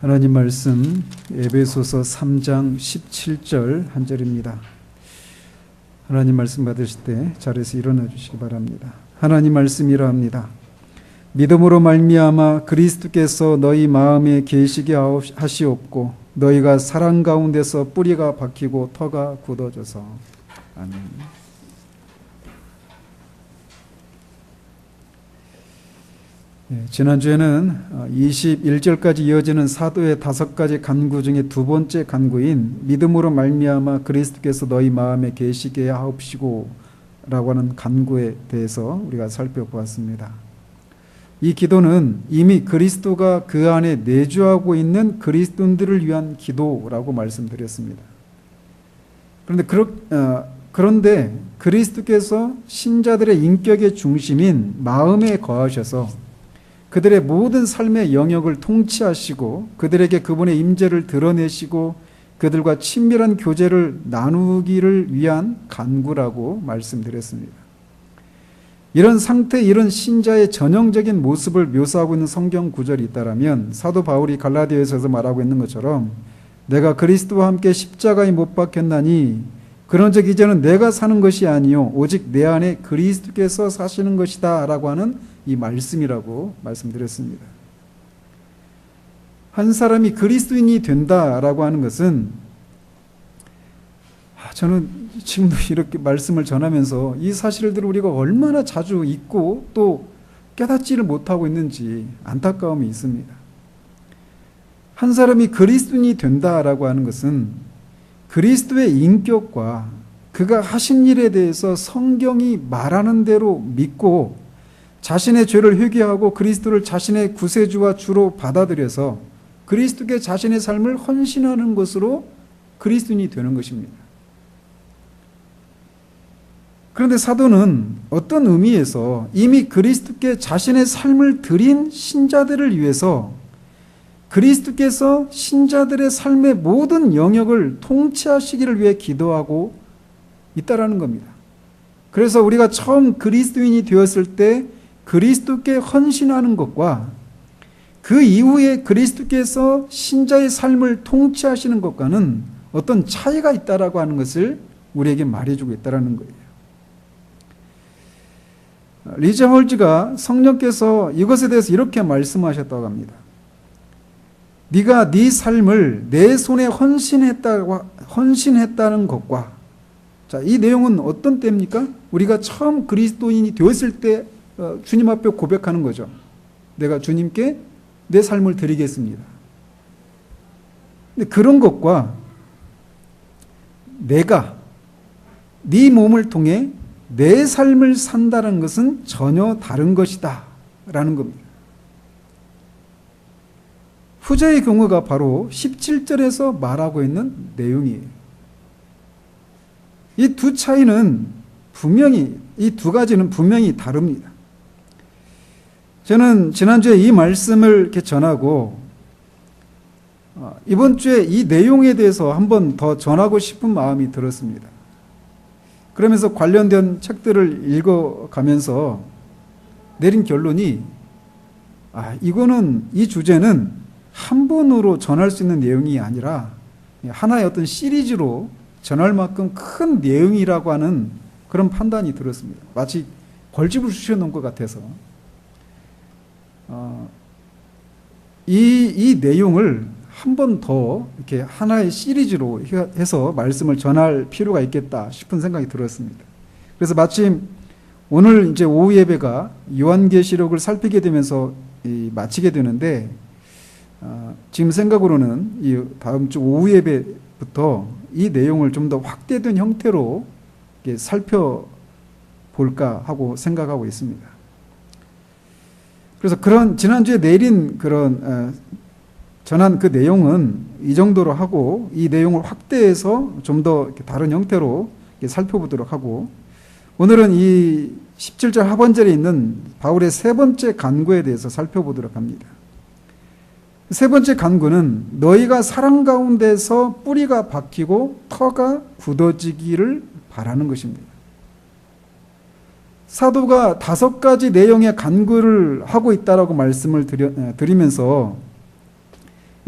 하나님 말씀 에베소서 3장 17절 한 절입니다. 하나님 말씀 받으실 때 자리에서 일어나 주시기 바랍니다. 하나님 말씀 이러합니다. 믿음으로 말미암아 그리스도께서 너희 마음에 계시게 하시옵고 너희가 사랑 가운데서 뿌리가 박히고 터가 굳어져서. 아멘. 지난주에는 21절까지 이어지는 사도의 5가지 간구 중에 두 번째 간구인 믿음으로 말미암아 그리스도께서 너희 마음에 계시게 하옵시고 라고 하는 간구에 대해서 우리가 살펴보았습니다. 이 기도는 이미 그리스도가 그 안에 내주하고 있는 그리스도인들을 위한 기도라고 말씀드렸습니다. 그런데 그리스도께서 신자들의 인격의 중심인 마음에 거하셔서 그들의 모든 삶의 영역을 통치하시고 그들에게 그분의 임재를 드러내시고 그들과 친밀한 교제를 나누기를 위한 간구라고 말씀드렸습니다. 이런 상태, 이런 신자의 전형적인 모습을 묘사하고 있는 성경 구절이 있다면 사도 바울이 갈라디아서에서 말하고 있는 것처럼 내가 그리스도와 함께 십자가에 못 박혔나니 그런즉 이제는 내가 사는 것이 아니요 오직 내 안에 그리스도께서 사시는 것이다 라고 하는 이 말씀이라고 말씀드렸습니다. 한 사람이 그리스도인이 된다라고 하는 것은 저는 지금도 이렇게 말씀을 전하면서 이 사실들을 우리가 얼마나 자주 잊고 또 깨닫지를 못하고 있는지 안타까움이 있습니다. 한 사람이 그리스도인이 된다라고 하는 것은 그리스도의 인격과 그가 하신 일에 대해서 성경이 말하는 대로 믿고 자신의 죄를 회개하고 그리스도를 자신의 구세주와 주로 받아들여서 그리스도께 자신의 삶을 헌신하는 것으로 그리스도인이 되는 것입니다. 그런데 사도는 어떤 의미에서 이미 그리스도께 자신의 삶을 드린 신자들을 위해서 그리스도께서 신자들의 삶의 모든 영역을 통치하시기를 위해 기도하고 있다라는 겁니다. 그래서 우리가 처음 그리스도인이 되었을 때 그리스도께 헌신하는 것과 그 이후에 그리스도께서 신자의 삶을 통치하시는 것과는 어떤 차이가 있다라고 하는 것을 우리에게 말해주고 있다라는 거예요. 리제 홀즈가 성령께서 이것에 대해서 이렇게 말씀하셨다고 합니다. 네가 네 삶을 내 손에 헌신했다는 것과, 자, 이 내용은 어떤 때입니까? 우리가 처음 그리스도인이 되었을 때 주님 앞에 고백하는 거죠. 내가 주님께 내 삶을 드리겠습니다. 근데 그런 것과 내가 네 몸을 통해 내 삶을 산다는 것은 전혀 다른 것이다 라는 겁니다. 후자의 경우가 바로 17절에서 말하고 있는 내용이에요. 이 두 차이는 이 두 가지는 분명히 다릅니다. 저는 지난주에 이 말씀을 이렇게 전하고 이번 주에 이 내용에 대해서 한 번 더 전하고 싶은 마음이 들었습니다. 그러면서 관련된 책들을 읽어가면서 내린 결론이 이 주제는 한 번으로 전할 수 있는 내용이 아니라 하나의 어떤 시리즈로 전할 만큼 큰 내용이라고 하는 그런 판단이 들었습니다. 마치 벌집을 쑤셔놓은 것 같아서 이 내용을 한 번 더 이렇게 하나의 시리즈로 해서 말씀을 전할 필요가 있겠다 싶은 생각이 들었습니다. 그래서 마침 오늘 이제 오후 예배가 요한계시록을 살피게 되면서 마치게 되는데 지금 생각으로는 이 다음 주 오후 예배부터 이 내용을 좀 더 확대된 형태로 살펴볼까 하고 생각하고 있습니다. 그래서 지난주에 내린 전한 그 내용은 이 정도로 하고 이 내용을 확대해서 좀 더 다른 형태로 살펴보도록 하고 오늘은 이 17절 하반절에 있는 바울의 세 번째 간구에 대해서 살펴보도록 합니다. 세 번째 간구는 너희가 사랑 가운데서 뿌리가 박히고 터가 굳어지기를 바라는 것입니다. 사도가 5가지 내용의 간구를 하고 있다라고 말씀을 드리면서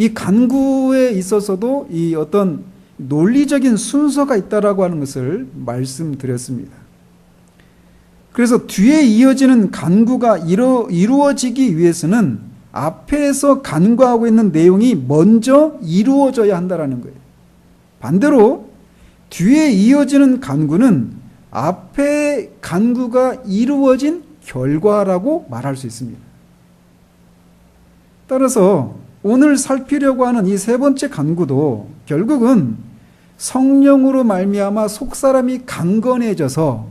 이 간구에 있어서도 이 어떤 논리적인 순서가 있다라고 하는 것을 말씀드렸습니다. 그래서 뒤에 이어지는 간구가 이루어지기 위해서는 앞에서 간구하고 있는 내용이 먼저 이루어져야 한다라는 거예요. 반대로 뒤에 이어지는 간구는 앞에 간구가 이루어진 결과라고 말할 수 있습니다. 따라서 오늘 살피려고 하는 이 세 번째 간구도 결국은 성령으로 말미암아 속사람이 강건해져서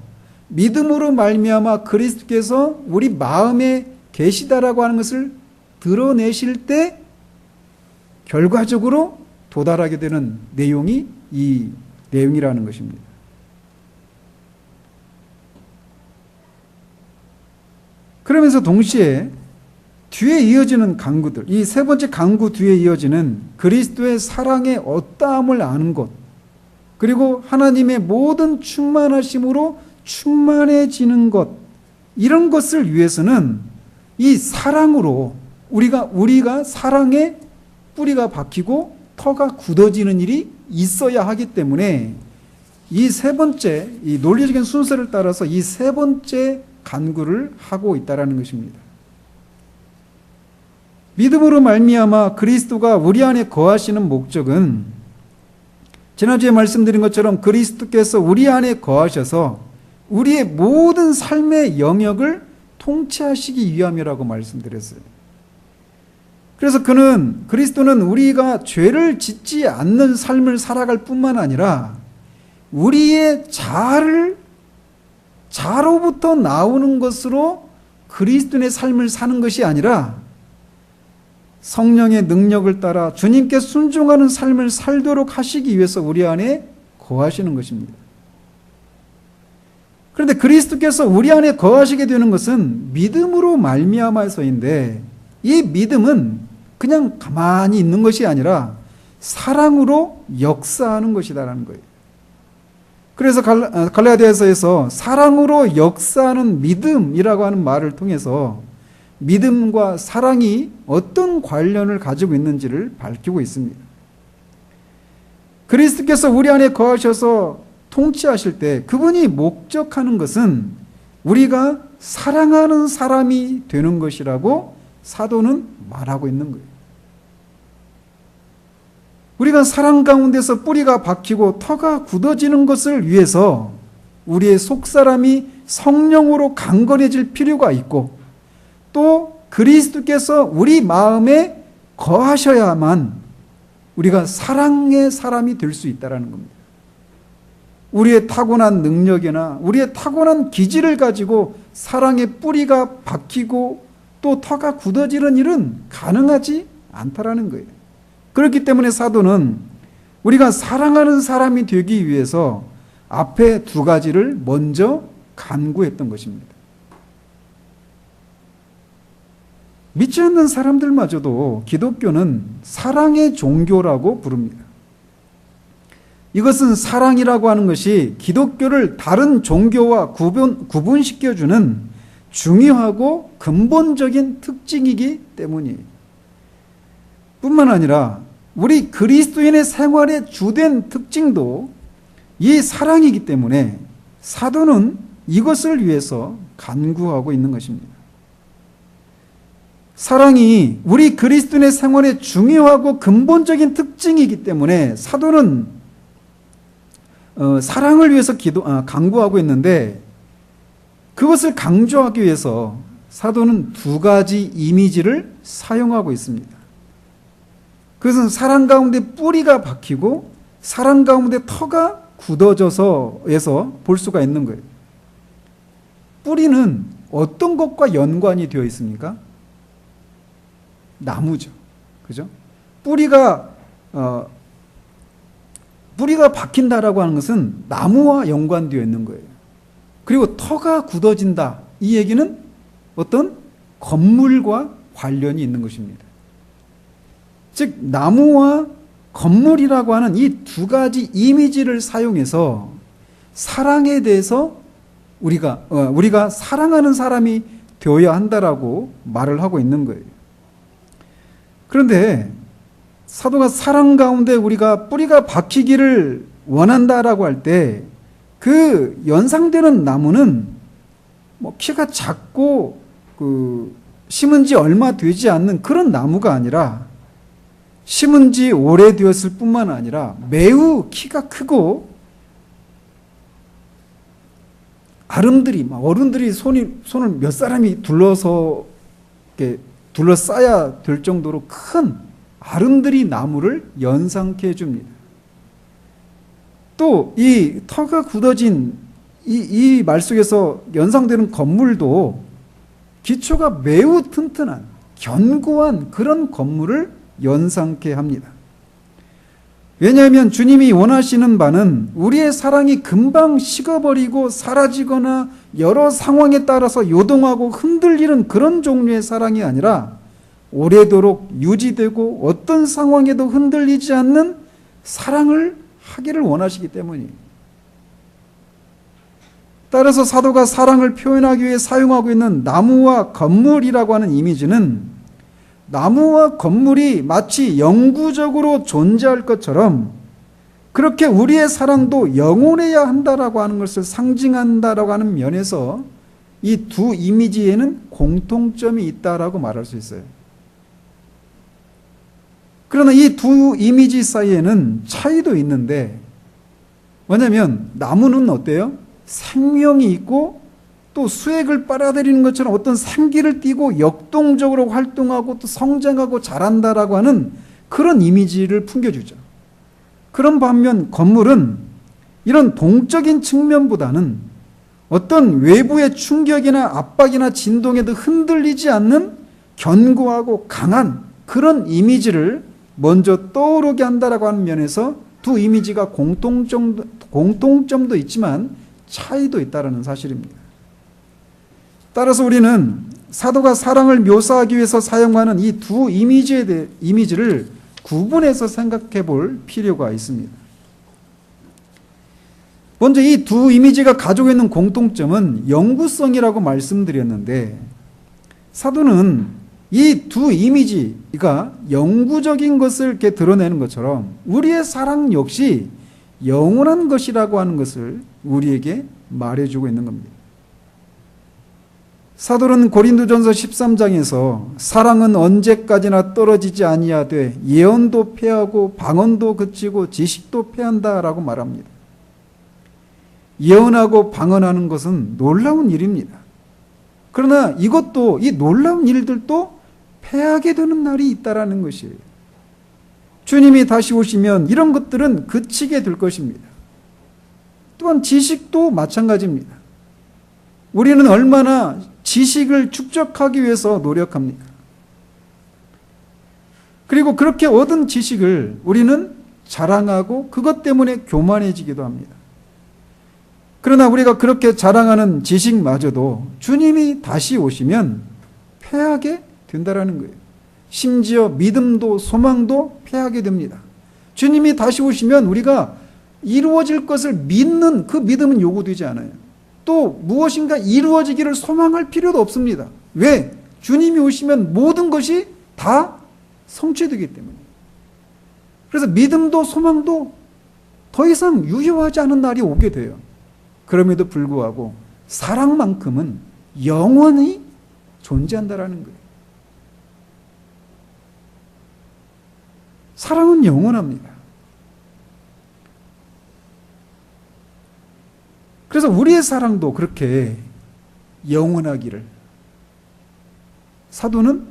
믿음으로 말미암아 그리스도께서 우리 마음에 계시다라고 하는 것을 드러내실 때 결과적으로 도달하게 되는 내용이 이 내용이라는 것입니다. 그러면서 동시에 뒤에 이어지는 간구들, 이 세 번째 간구 뒤에 이어지는 그리스도의 사랑의 어떠함을 아는 것, 그리고 하나님의 모든 충만하심으로 충만해지는 것, 이런 것을 위해서는 이 사랑으로 우리가 사랑에 뿌리가 박히고 터가 굳어지는 일이 있어야 하기 때문에 이 세 번째, 이 논리적인 순서를 따라서 이 세 번째 간구를 하고 있다라는 것입니다. 믿음으로 말미암아 그리스도가 우리 안에 거하시는 목적은 지난주에 말씀드린 것처럼 그리스도께서 우리 안에 거하셔서 우리의 모든 삶의 영역을 통치하시기 위함이라고 말씀드렸어요. 그래서 그리스도는 우리가 죄를 짓지 않는 삶을 살아갈 뿐만 아니라 우리의 자로부터 나오는 것으로 그리스도의 삶을 사는 것이 아니라 성령의 능력을 따라 주님께 순종하는 삶을 살도록 하시기 위해서 우리 안에 거하시는 것입니다. 그런데 그리스도께서 우리 안에 거하시게 되는 것은 믿음으로 말미암아서인데 이 믿음은 그냥 가만히 있는 것이 아니라 사랑으로 역사하는 것이다라는 거예요. 그래서 갈라디아서에서 사랑으로 역사하는 믿음이라고 하는 말을 통해서 믿음과 사랑이 어떤 관련을 가지고 있는지를 밝히고 있습니다. 그리스도께서 우리 안에 거하셔서 통치하실 때 그분이 목적하는 것은 우리가 사랑하는 사람이 되는 것이라고 사도는 말하고 있는 거예요. 우리가 사랑 가운데서 뿌리가 박히고 터가 굳어지는 것을 위해서 우리의 속사람이 성령으로 강건해질 필요가 있고 또 그리스도께서 우리 마음에 거하셔야만 우리가 사랑의 사람이 될 수 있다는 겁니다. 우리의 타고난 능력이나 우리의 타고난 기질을 가지고 사랑의 뿌리가 박히고 또 터가 굳어지는 일은 가능하지 않다라는 거예요. 그렇기 때문에 사도는 우리가 사랑하는 사람이 되기 위해서 앞에 두 가지를 먼저 간구했던 것입니다. 믿지 않는 사람들마저도 기독교는 사랑의 종교라고 부릅니다. 이것은 사랑이라고 하는 것이 기독교를 다른 종교와 구분시켜주는 중요하고 근본적인 특징이기 때문이에요. 뿐만 아니라 우리 그리스도인의 생활의 주된 특징도 이 사랑이기 때문에 사도는 이것을 위해서 간구하고 있는 것입니다. 사랑이 우리 그리스도인의 생활의 중요하고 근본적인 특징이기 때문에 사도는 사랑을 위해서 간구하고 있는데 그것을 강조하기 위해서 사도는 두 가지 이미지를 사용하고 있습니다. 그것은 사랑 가운데 뿌리가 박히고 사랑 가운데 터가 굳어져서에서 볼 수가 있는 거예요. 뿌리는 어떤 것과 연관이 되어 있습니까? 나무죠. 그죠? 뿌리가 박힌다라고 하는 것은 나무와 연관되어 있는 거예요. 그리고 터가 굳어진다. 이 얘기는 어떤 건물과 관련이 있는 것입니다. 즉 나무와 건물이라고 하는 이 두 가지 이미지를 사용해서 사랑에 대해서 우리가 사랑하는 사람이 되어야 한다라고 말을 하고 있는 거예요. 그런데 사도가 사랑 가운데 우리가 뿌리가 박히기를 원한다라고 할 때 그 연상되는 나무는 뭐 키가 작고 심은 지 얼마 되지 않는 그런 나무가 아니라 심은 지 오래되었을 뿐만 아니라 매우 키가 크고 아름들이 막 어른들이 손을 몇 사람이 둘러싸야 될 정도로 큰 아름드리 나무를 연상케 해줍니다. 또 이 터가 굳어진 이 말 속에서 연상되는 건물도 기초가 매우 튼튼한 견고한 그런 건물을 연상케 합니다. 왜냐하면 주님이 원하시는 바는 우리의 사랑이 금방 식어버리고 사라지거나 여러 상황에 따라서 요동하고 흔들리는 그런 종류의 사랑이 아니라 오래도록 유지되고 어떤 상황에도 흔들리지 않는 사랑을 하기를 원하시기 때문이에요. 따라서 사도가 사랑을 표현하기 위해 사용하고 있는 나무와 건물이라고 하는 이미지는 나무와 건물이 마치 영구적으로 존재할 것처럼 그렇게 우리의 사랑도 영원해야 한다라고 하는 것을 상징한다라고 하는 면에서 이 두 이미지에는 공통점이 있다라고 말할 수 있어요. 그러나 이 두 이미지 사이에는 차이도 있는데 뭐냐면 나무는 어때요? 생명이 있고 또 수액을 빨아들이는 것처럼 어떤 생기를 띠고 역동적으로 활동하고 또 성장하고 자란다라고 하는 그런 이미지를 풍겨주죠. 그런 반면 건물은 이런 동적인 측면보다는 어떤 외부의 충격이나 압박이나 진동에도 흔들리지 않는 견고하고 강한 그런 이미지를 먼저 떠오르게 한다라고 하는 면에서 두 이미지가 공통점도 있지만 차이도 있다는 사실입니다. 따라서 우리는 사도가 사랑을 묘사하기 위해서 사용하는 이 두 이미지를 구분해서 생각해 볼 필요가 있습니다. 먼저 이 두 이미지가 가지고 있는 공통점은 영구성이라고 말씀드렸는데 사도는 이 두 이미지가 영구적인 것을 이렇게 드러내는 것처럼 우리의 사랑 역시 영원한 것이라고 하는 것을 우리에게 말해주고 있는 겁니다. 사도는 고린도전서 13장에서 사랑은 언제까지나 떨어지지 아니하되 예언도 패하고 방언도 그치고 지식도 패한다라고 말합니다. 예언하고 방언하는 것은 놀라운 일입니다. 그러나 이것도 이 놀라운 일들도 패하게 되는 날이 있다라는 것이에요. 주님이 다시 오시면 이런 것들은 그치게 될 것입니다. 또한 지식도 마찬가지입니다. 우리는 얼마나 지식을 축적하기 위해서 노력합니까? 그리고 그렇게 얻은 지식을 우리는 자랑하고 그것 때문에 교만해지기도 합니다. 그러나 우리가 그렇게 자랑하는 지식마저도 주님이 다시 오시면 패하게 된다라는 거예요. 심지어 믿음도 소망도 패하게 됩니다. 주님이 다시 오시면 우리가 이루어질 것을 믿는 그 믿음은 요구되지 않아요. 또 무엇인가 이루어지기를 소망할 필요도 없습니다. 왜? 주님이 오시면 모든 것이 다 성취되기 때문이에요. 그래서 믿음도 소망도 더 이상 유효하지 않은 날이 오게 돼요. 그럼에도 불구하고 사랑만큼은 영원히 존재한다라는 거예요. 사랑은 영원합니다. 그래서 우리의 사랑도 그렇게 영원하기를 사도는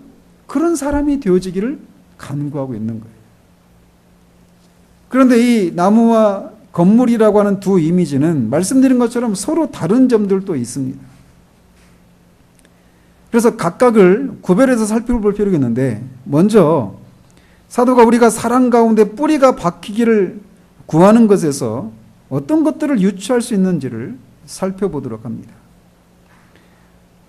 그런 사람이 되어지기를 간구하고 있는 거예요. 그런데 이 나무와 건물이라고 하는 두 이미지는 말씀드린 것처럼 서로 다른 점들도 있습니다. 그래서 각각을 구별해서 살펴볼 필요가 있는데 먼저 사도가 우리가 사랑 가운데 뿌리가 박히기를 구하는 것에서 어떤 것들을 유추할 수 있는지를 살펴보도록 합니다.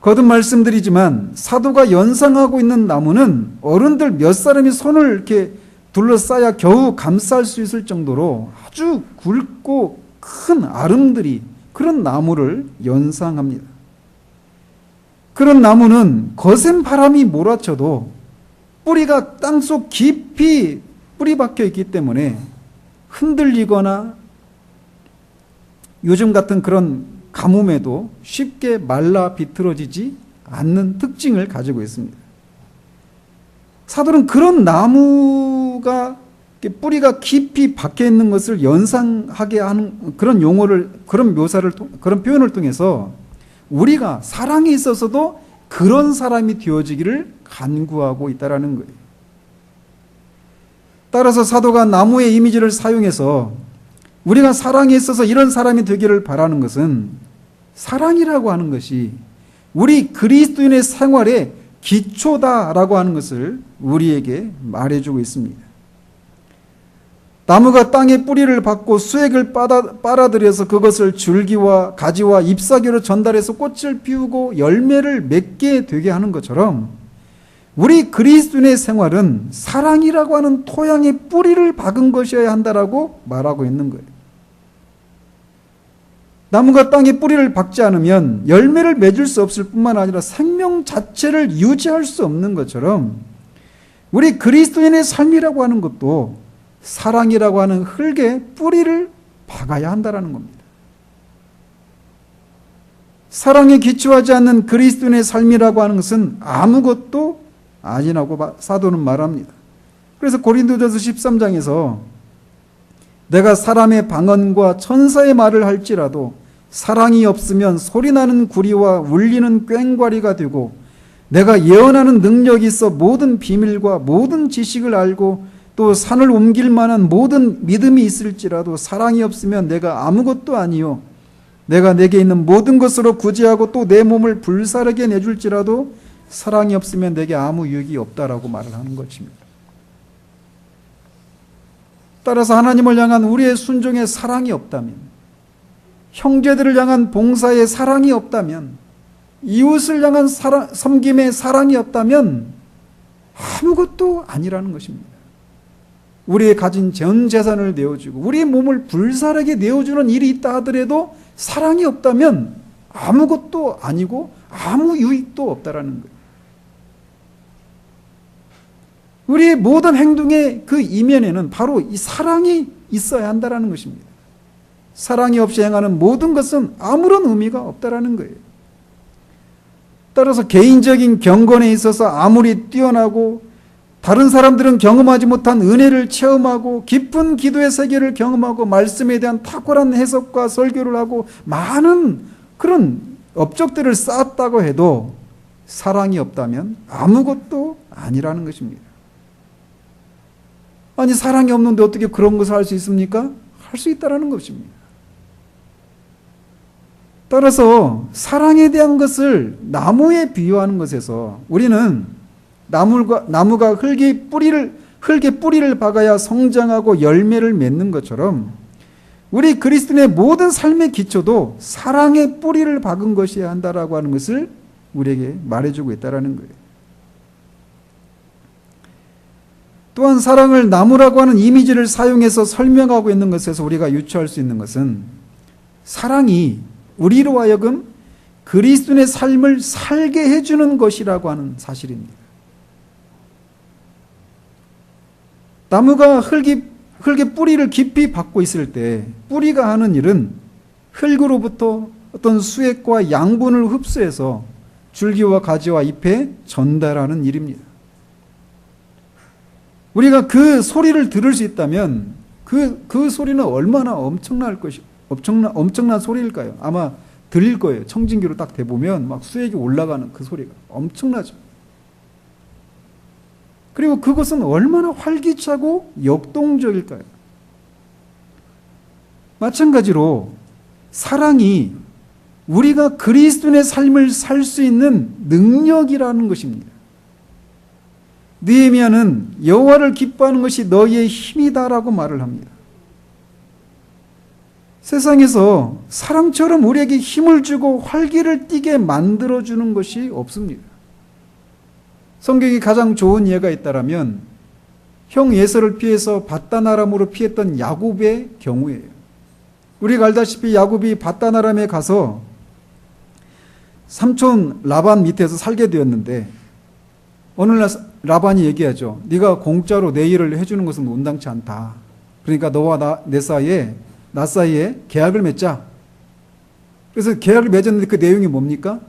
거듭 말씀드리지만 사도가 연상하고 있는 나무는 어른들 몇 사람이 손을 이렇게 둘러싸야 겨우 감쌀 수 있을 정도로 아주 굵고 큰 아름드리 그런 나무를 연상합니다. 그런 나무는 거센 바람이 몰아쳐도 뿌리가 땅속 깊이 뿌리 박혀 있기 때문에 흔들리거나 요즘 같은 그런 가뭄에도 쉽게 말라 비틀어지지 않는 특징을 가지고 있습니다. 사도는 그런 나무가 뿌리가 깊이 박혀 있는 것을 연상하게 하는 그런 용어를, 그런 묘사를, 그런 표현을 통해서 우리가 사랑에 있어서도 그런 사람이 되어지기를 간구하고 있다라는 거예요. 따라서 사도가 나무의 이미지를 사용해서 우리가 사랑에 있어서 이런 사람이 되기를 바라는 것은 사랑이라고 하는 것이 우리 그리스도인의 생활의 기초다라고 하는 것을 우리에게 말해주고 있습니다. 나무가 땅에 뿌리를 박고 수액을 빨아들여서 그것을 줄기와 가지와 잎사귀로 전달해서 꽃을 피우고 열매를 맺게 되게 하는 것처럼 우리 그리스도인의 생활은 사랑이라고 하는 토양에 뿌리를 박은 것이어야 한다라고 말하고 있는 거예요. 나무가 땅에 뿌리를 박지 않으면 열매를 맺을 수 없을 뿐만 아니라 생명 자체를 유지할 수 없는 것처럼 우리 그리스도인의 삶이라고 하는 것도 사랑이라고 하는 흙에 뿌리를 박아야 한다는 겁니다. 사랑에 기초하지 않는 그리스도인의 삶이라고 하는 것은 아무것도 아니라고 사도는 말합니다. 그래서 고린도전서 13장에서 내가 사람의 방언과 천사의 말을 할지라도 사랑이 없으면 소리나는 구리와 울리는 꽹과리가 되고 내가 예언하는 능력이 있어 모든 비밀과 모든 지식을 알고 또 산을 옮길 만한 모든 믿음이 있을지라도 사랑이 없으면 내가 아무것도 아니요 내가 내게 있는 모든 것으로 구제하고 또 내 몸을 불사르게 내줄지라도 사랑이 없으면 내게 아무 유익이 없다라고 말을 하는 것입니다. 따라서 하나님을 향한 우리의 순종에 사랑이 없다면, 형제들을 향한 봉사에 사랑이 없다면, 이웃을 향한 섬김에 사랑이 없다면 아무것도 아니라는 것입니다. 우리의 가진 전 재산을 내어주고 우리의 몸을 불사르게 내어주는 일이 있다 하더라도 사랑이 없다면 아무것도 아니고 아무 유익도 없다라는 거예요. 우리의 모든 행동의 그 이면에는 바로 이 사랑이 있어야 한다라는 것입니다. 사랑이 없이 행하는 모든 것은 아무런 의미가 없다라는 거예요. 따라서 개인적인 경건에 있어서 아무리 뛰어나고 다른 사람들은 경험하지 못한 은혜를 체험하고 깊은 기도의 세계를 경험하고 말씀에 대한 탁월한 해석과 설교를 하고 많은 그런 업적들을 쌓았다고 해도 사랑이 없다면 아무것도 아니라는 것입니다. 아니 사랑이 없는데 어떻게 그런 것을 할 수 있습니까? 할 수 있다는 것입니다. 따라서 사랑에 대한 것을 나무에 비유하는 것에서 우리는 나무가 흙에 뿌리를 박아야 성장하고 열매를 맺는 것처럼 우리 그리스도인의 모든 삶의 기초도 사랑의 뿌리를 박은 것이어야 한다라고 하는 것을 우리에게 말해주고 있다는 거예요. 또한 사랑을 나무라고 하는 이미지를 사용해서 설명하고 있는 것에서 우리가 유추할 수 있는 것은 사랑이 우리로 하여금 그리스도인의 삶을 살게 해주는 것이라고 하는 사실입니다. 나무가 흙에 뿌리를 깊이 박고 있을 때 뿌리가 하는 일은 흙으로부터 어떤 수액과 양분을 흡수해서 줄기와 가지와 잎에 전달하는 일입니다. 우리가 그 소리를 들을 수 있다면 그 소리는 얼마나 엄청난 소리일까요? 아마 들릴 거예요. 청진기로 딱 대보면 막 수액이 올라가는 그 소리가 엄청나죠. 그리고 그것은 얼마나 활기차고 역동적일까요? 마찬가지로 사랑이 우리가 그리스도인의 삶을 살 수 있는 능력이라는 것입니다. 느헤미야는 여호와를 기뻐하는 것이 너희의 힘이다라고 말을 합니다. 세상에서 사랑처럼 우리에게 힘을 주고 활기를 띠게 만들어주는 것이 없습니다. 성경이 가장 좋은 예가 있다라면 형 에서를 피해서 밧단 아람으로 피했던 야곱의 경우예요. 우리가 알다시피 야곱이 밧단 아람에 가서 삼촌 라반 밑에서 살게 되었는데 어느 날 라반이 얘기하죠. 네가 공짜로 내 일을 해주는 것은 온당치 않다. 그러니까 너와 나 사이에 계약을 맺자. 그래서 계약을 맺었는데 그 내용이 뭡니까?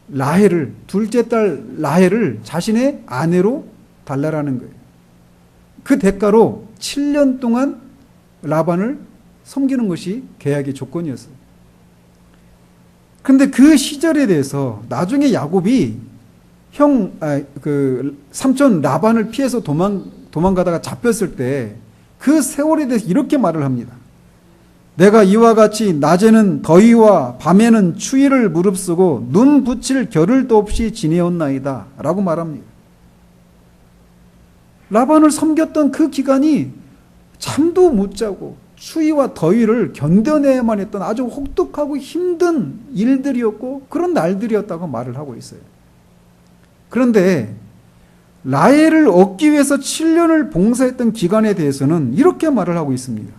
라헬을, 둘째 딸 라헬을 자신의 아내로 달라라는 거예요. 그 대가로 7년 동안 라반을 섬기는 것이 계약의 조건이었어요. 그런데 그 시절에 대해서 나중에 야곱이 삼촌 라반을 피해서 도망가다가 잡혔을 때 그 세월에 대해서 이렇게 말을 합니다. 내가 이와 같이 낮에는 더위와 밤에는 추위를 무릅쓰고 눈 붙일 겨를도 없이 지내었나이다 라고 말합니다. 라반을 섬겼던 그 기간이 잠도 못 자고 추위와 더위를 견뎌내야만 했던 아주 혹독하고 힘든 일들이었고 그런 날들이었다고 말을 하고 있어요. 그런데 라헬을 얻기 위해서 7년을 봉사했던 기간에 대해서는 이렇게 말을 하고 있습니다.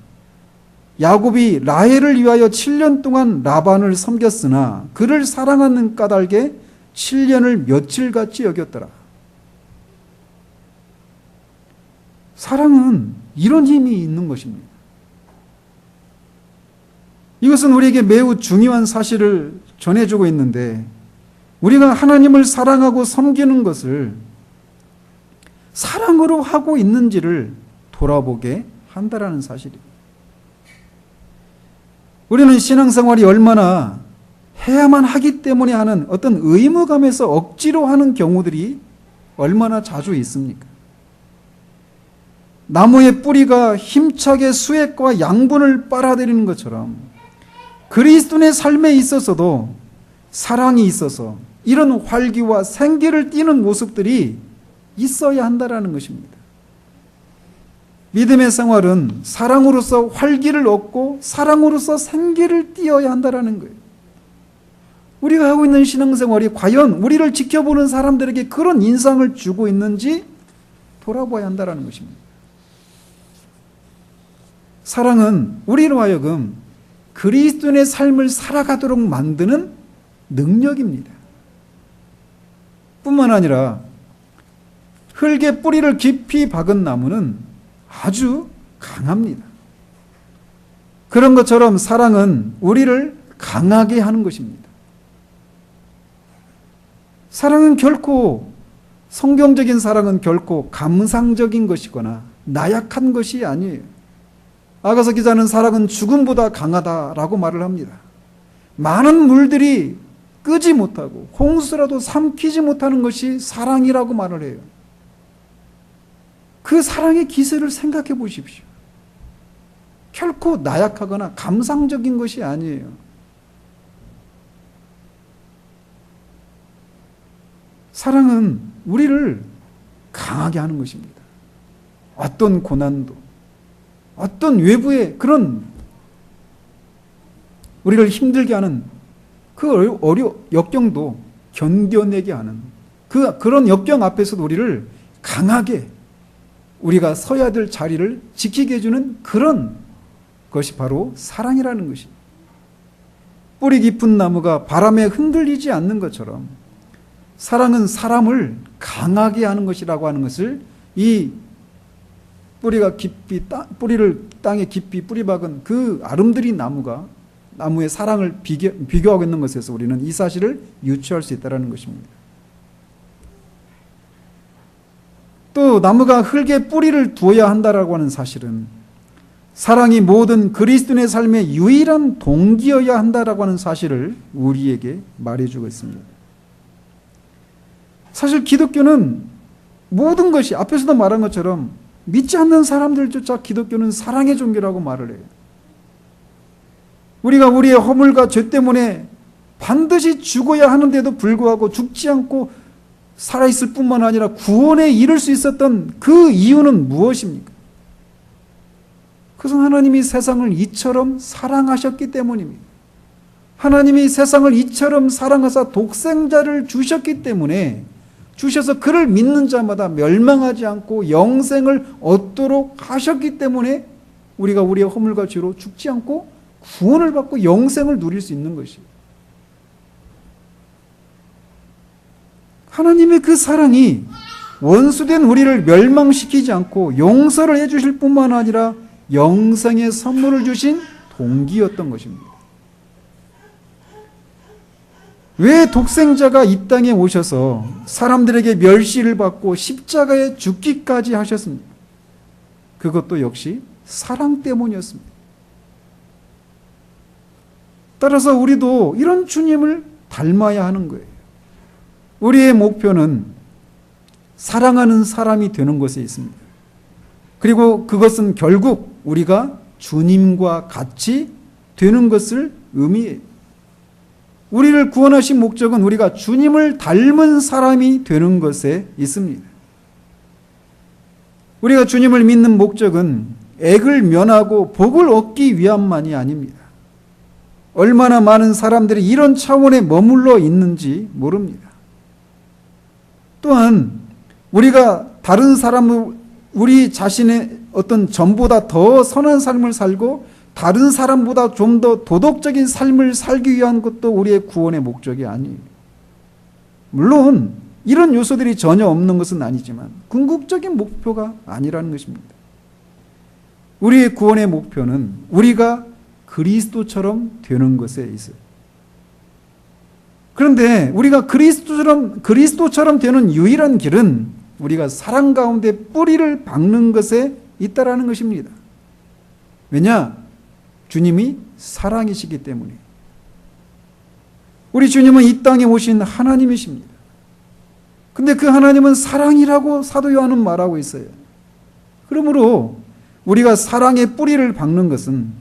야곱이 라헬을 위하여 7년 동안 라반을 섬겼으나 그를 사랑하는 까닭에 7년을 며칠같이 여겼더라. 사랑은 이런 힘이 있는 것입니다. 이것은 우리에게 매우 중요한 사실을 전해주고 있는데 우리가 하나님을 사랑하고 섬기는 것을 사랑으로 하고 있는지를 돌아보게 한다라는 사실입니다. 우리는 신앙생활이 얼마나 해야만 하기 때문에 하는 어떤 의무감에서 억지로 하는 경우들이 얼마나 자주 있습니까? 나무의 뿌리가 힘차게 수액과 양분을 빨아들이는 것처럼 그리스도의 삶에 있어서도 사랑이 있어서 이런 활기와 생기를 띠는 모습들이 있어야 한다는 것입니다. 믿음의 생활은 사랑으로서 활기를 얻고 사랑으로서 생기를 띠어야 한다는 거예요. 우리가 하고 있는 신앙생활이 과연 우리를 지켜보는 사람들에게 그런 인상을 주고 있는지 돌아봐야 한다는 것입니다. 사랑은 우리로 하여금 그리스도인의 삶을 살아가도록 만드는 능력입니다. 뿐만 아니라 흙에 뿌리를 깊이 박은 나무는 아주 강합니다. 그런 것처럼 사랑은 우리를 강하게 하는 것입니다. 사랑은 결코, 성경적인 사랑은 결코 감상적인 것이거나 나약한 것이 아니에요. 아가서 기자는 사랑은 죽음보다 강하다라고 말을 합니다. 많은 물들이 끄지 못하고 홍수라도 삼키지 못하는 것이 사랑이라고 말을 해요. 그 사랑의 기세를 생각해 보십시오. 결코 나약하거나 감상적인 것이 아니에요. 사랑은 우리를 강하게 하는 것입니다. 어떤 고난도, 어떤 외부의 그런 우리를 힘들게 하는 그 역경도 견뎌내게 하는 그런 역경 앞에서도 우리를 강하게 우리가 서야 될 자리를 지키게 해주는 그런 것이 바로 사랑이라는 것입니다. 뿌리 깊은 나무가 바람에 흔들리지 않는 것처럼 사랑은 사람을 강하게 하는 것이라고 하는 것을 이 뿌리를 땅에 깊이 뿌리박은 그 아름드리 나무의 사랑을 비교하고 있는 것에서 우리는 이 사실을 유추할 수 있다는 것입니다. 또 나무가 흙에 뿌리를 두어야 한다라고 하는 사실은 사랑이 모든 그리스도인의 삶의 유일한 동기여야 한다라고 하는 사실을 우리에게 말해주고 있습니다. 사실 기독교는 모든 것이 앞에서도 말한 것처럼 믿지 않는 사람들조차 기독교는 사랑의 종교라고 말을 해요. 우리가 우리의 허물과 죄 때문에 반드시 죽어야 하는데도 불구하고 죽지 않고 살아있을 뿐만 아니라 구원에 이를 수 있었던 그 이유는 무엇입니까? 그것은 하나님이 세상을 이처럼 사랑하셨기 때문입니다. 하나님이 세상을 이처럼 사랑하사 독생자를 주셨기 때문에 주셔서 그를 믿는 자마다 멸망하지 않고 영생을 얻도록 하셨기 때문에 우리가 우리의 허물과 죄로 죽지 않고 구원을 받고 영생을 누릴 수 있는 것이에요. 하나님의 그 사랑이 원수된 우리를 멸망시키지 않고 용서를 해주실 뿐만 아니라 영생의 선물을 주신 동기였던 것입니다. 왜 독생자가 이 땅에 오셔서 사람들에게 멸시를 받고 십자가에 죽기까지 하셨습니까? 그것도 역시 사랑 때문이었습니다. 따라서 우리도 이런 주님을 닮아야 하는 거예요. 우리의 목표는 사랑하는 사람이 되는 것에 있습니다. 그리고 그것은 결국 우리가 주님과 같이 되는 것을 의미해요. 우리를 구원하신 목적은 우리가 주님을 닮은 사람이 되는 것에 있습니다. 우리가 주님을 믿는 목적은 액을 면하고 복을 얻기 위함만이 아닙니다. 얼마나 많은 사람들이 이런 차원에 머물러 있는지 모릅니다. 또한 우리가 다른 사람을 우리 자신의 어떤 전보다 더 선한 삶을 살고 다른 사람보다 좀 더 도덕적인 삶을 살기 위한 것도 우리의 구원의 목적이 아니에요. 물론 이런 요소들이 전혀 없는 것은 아니지만 궁극적인 목표가 아니라는 것입니다. 우리의 구원의 목표는 우리가 그리스도처럼 되는 것에 있어요. 그런데 우리가 그리스도처럼 되는 유일한 길은 우리가 사랑 가운데 뿌리를 박는 것에 있다라는 것입니다. 왜냐? 주님이 사랑이시기 때문에. 우리 주님은 이 땅에 오신 하나님이십니다. 근데 그 하나님은 사랑이라고 사도 요한은 말하고 있어요. 그러므로 우리가 사랑의 뿌리를 박는 것은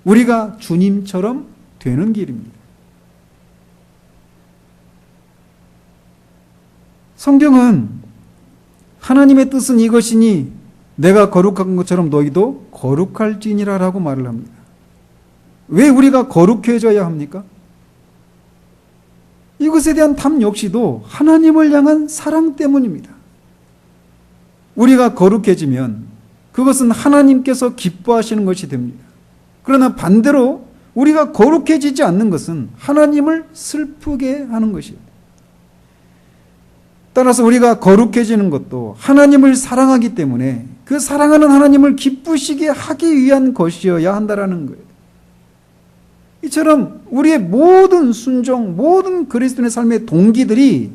우리가 주님처럼 되는 길입니다. 성경은 하나님의 뜻은 이것이니 내가 거룩한 것처럼 너희도 거룩할지니라 라고 말을 합니다. 왜 우리가 거룩해져야 합니까? 이것에 대한 답 역시도 하나님을 향한 사랑 때문입니다. 우리가 거룩해지면 그것은 하나님께서 기뻐하시는 것이 됩니다. 그러나 반대로 우리가 거룩해지지 않는 것은 하나님을 슬프게 하는 것이에요. 따라서 우리가 거룩해지는 것도 하나님을 사랑하기 때문에 그 사랑하는 하나님을 기쁘시게 하기 위한 것이어야 한다는 거예요. 이처럼 우리의 모든 순종, 모든 그리스도인의 삶의 동기들이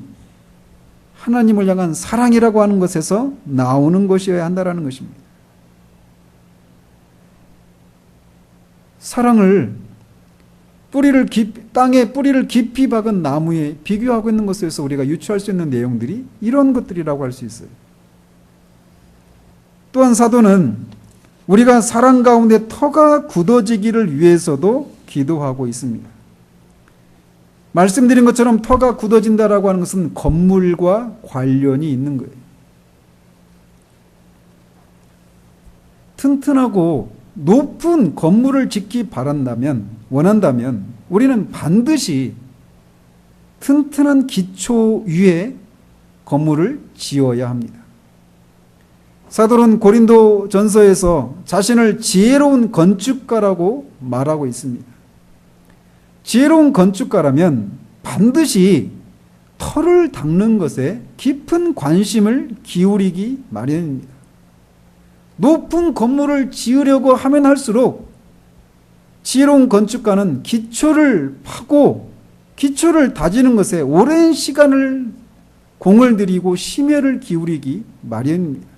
하나님을 향한 사랑이라고 하는 것에서 나오는 것이어야 한다는 것입니다. 사랑을 땅에 뿌리를 깊이 박은 나무에 비교하고 있는 것에서 우리가 유추할 수 있는 내용들이 이런 것들이라고 할 수 있어요. 또한 사도는 우리가 사랑 가운데 터가 굳어지기를 위해서도 기도하고 있습니다. 말씀드린 것처럼 터가 굳어진다라고 하는 것은 건물과 관련이 있는 거예요. 튼튼하고 높은 건물을 짓기 원한다면 우리는 반드시 튼튼한 기초 위에 건물을 지어야 합니다. 사도는 고린도 전서에서 자신을 지혜로운 건축가라고 말하고 있습니다. 지혜로운 건축가라면 반드시 터를 닦는 것에 깊은 관심을 기울이기 마련입니다. 높은 건물을 지으려고 하면 할수록 지혜로운 건축가는 기초를 파고 기초를 다지는 것에 오랜 시간을 공을 들이고 심혈을 기울이기 마련입니다.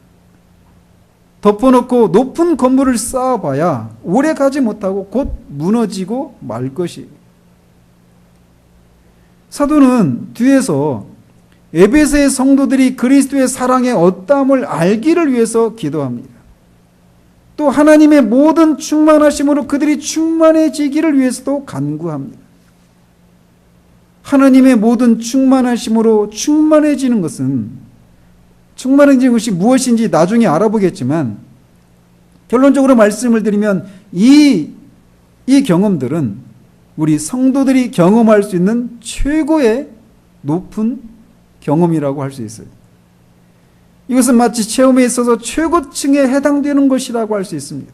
덮어놓고 높은 건물을 쌓아봐야 오래 가지 못하고 곧 무너지고 말 것이에요. 사도는 뒤에서 에베소의 성도들이 그리스도의 사랑의 어떠함을 알기를 위해서 기도합니다. 또 하나님의 모든 충만하심으로 그들이 충만해지기를 위해서도 간구합니다. 하나님의 모든 충만하심으로 충만해지는 것이 무엇인지 나중에 알아보겠지만 결론적으로 말씀을 드리면 이 경험들은 우리 성도들이 경험할 수 있는 최고의 높은 경험이라고 할 수 있어요. 이것은 마치 체험에 있어서 최고층에 해당되는 것이라고 할 수 있습니다.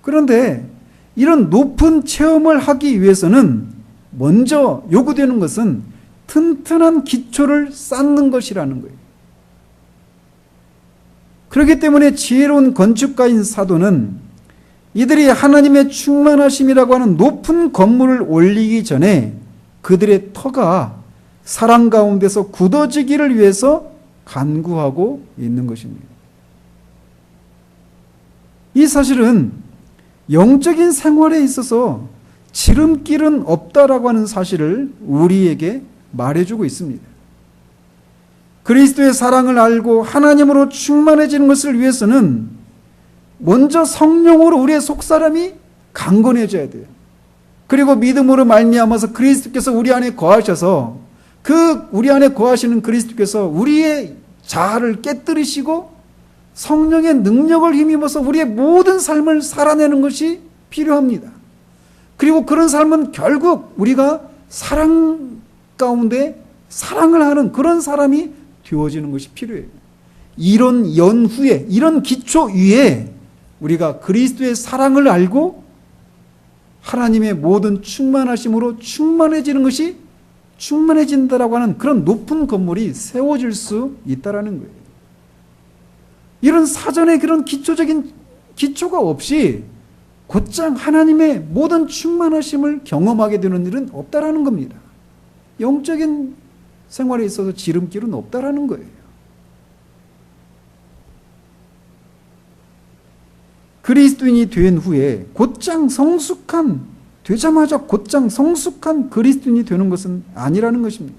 그런데 이런 높은 체험을 하기 위해서는 먼저 요구되는 것은 튼튼한 기초를 쌓는 것이라는 거예요. 그렇기 때문에 지혜로운 건축가인 사도는 이들이 하나님의 충만하심이라고 하는 높은 건물을 올리기 전에 그들의 터가 사랑 가운데서 굳어지기를 위해서 간구하고 있는 것입니다. 이 사실은 영적인 생활에 있어서 지름길은 없다라고 하는 사실을 우리에게 말해주고 있습니다. 그리스도의 사랑을 알고 하나님으로 충만해지는 것을 위해서는 먼저 성령으로 우리의 속사람이 강건해져야 돼요. 그리고 믿음으로 말미암아서 그리스도께서 우리 안에 거하셔서 그 우리 안에 거하시는 그리스도께서 우리의 자아를 깨뜨리시고 성령의 능력을 힘입어서 우리의 모든 삶을 살아내는 것이 필요합니다. 그리고 그런 삶은 결국 우리가 사랑 가운데 사랑을 하는 그런 사람이 되어지는 것이 필요해요. 이런 연후에, 이런 기초 위에 우리가 그리스도의 사랑을 알고 하나님의 모든 충만하심으로 충만해지는 것이 충만해진다라고 하는 그런 높은 건물이 세워질 수 있다라는 거예요. 이런 사전에 그런 기초적인 기초가 없이 곧장 하나님의 모든 충만하심을 경험하게 되는 일은 없다라는 겁니다. 영적인 생활에 있어서 지름길은 없다라는 거예요. 그리스도인이 된 후에 되자마자 곧장 성숙한 그리스도인이 되는 것은 아니라는 것입니다.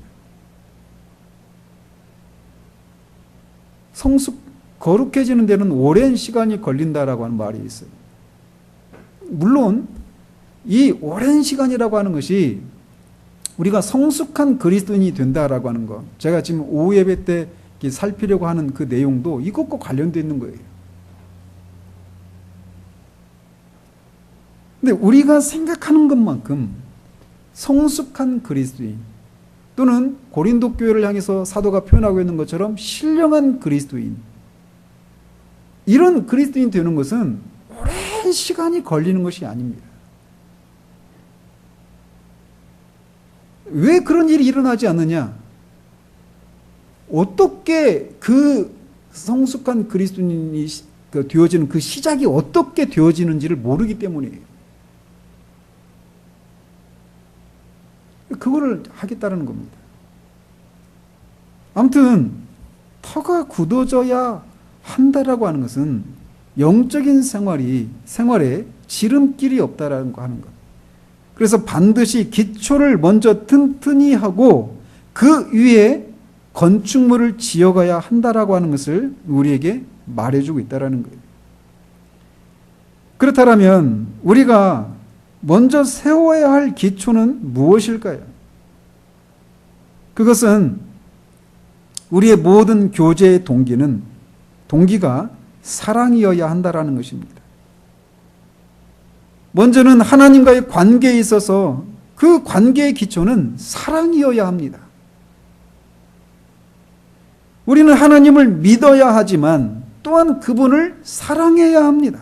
거룩해지는 데는 오랜 시간이 걸린다라고 하는 말이 있어요. 물론 이 오랜 시간이라고 하는 것이 우리가 성숙한 그리스도인이 된다라고 하는 것, 제가 지금 오후 예배 때 살피려고 하는 그 내용도 이것과 관련되어 있는 거예요. 근데 우리가 생각하는 것만큼 성숙한 그리스도인 또는 고린도 교회를 향해서 사도가 표현하고 있는 것처럼 신령한 그리스도인, 이런 그리스도인이 되는 것은 오랜 시간이 걸리는 것이 아닙니다. 왜 그런 일이 일어나지 않느냐? 어떻게 그 성숙한 그리스도인이 되어지는 그 시작이 어떻게 되어지는지를 모르기 때문이에요. 그거를 하겠다는 겁니다. 아무튼 터가 굳어져야 한다라고 하는 것은 영적인 생활에 지름길이 없다라는 거 하는 것. 그래서 반드시 기초를 먼저 튼튼히 하고 그 위에 건축물을 지어가야 한다라고 하는 것을 우리에게 말해주고 있다라는 거예요. 그렇다면 우리가 먼저 세워야 할 기초는 무엇일까요? 그것은 우리의 모든 교제의 동기가 사랑이어야 한다라는 것입니다. 먼저는 하나님과의 관계에 있어서 그 관계의 기초는 사랑이어야 합니다. 우리는 하나님을 믿어야 하지만 또한 그분을 사랑해야 합니다.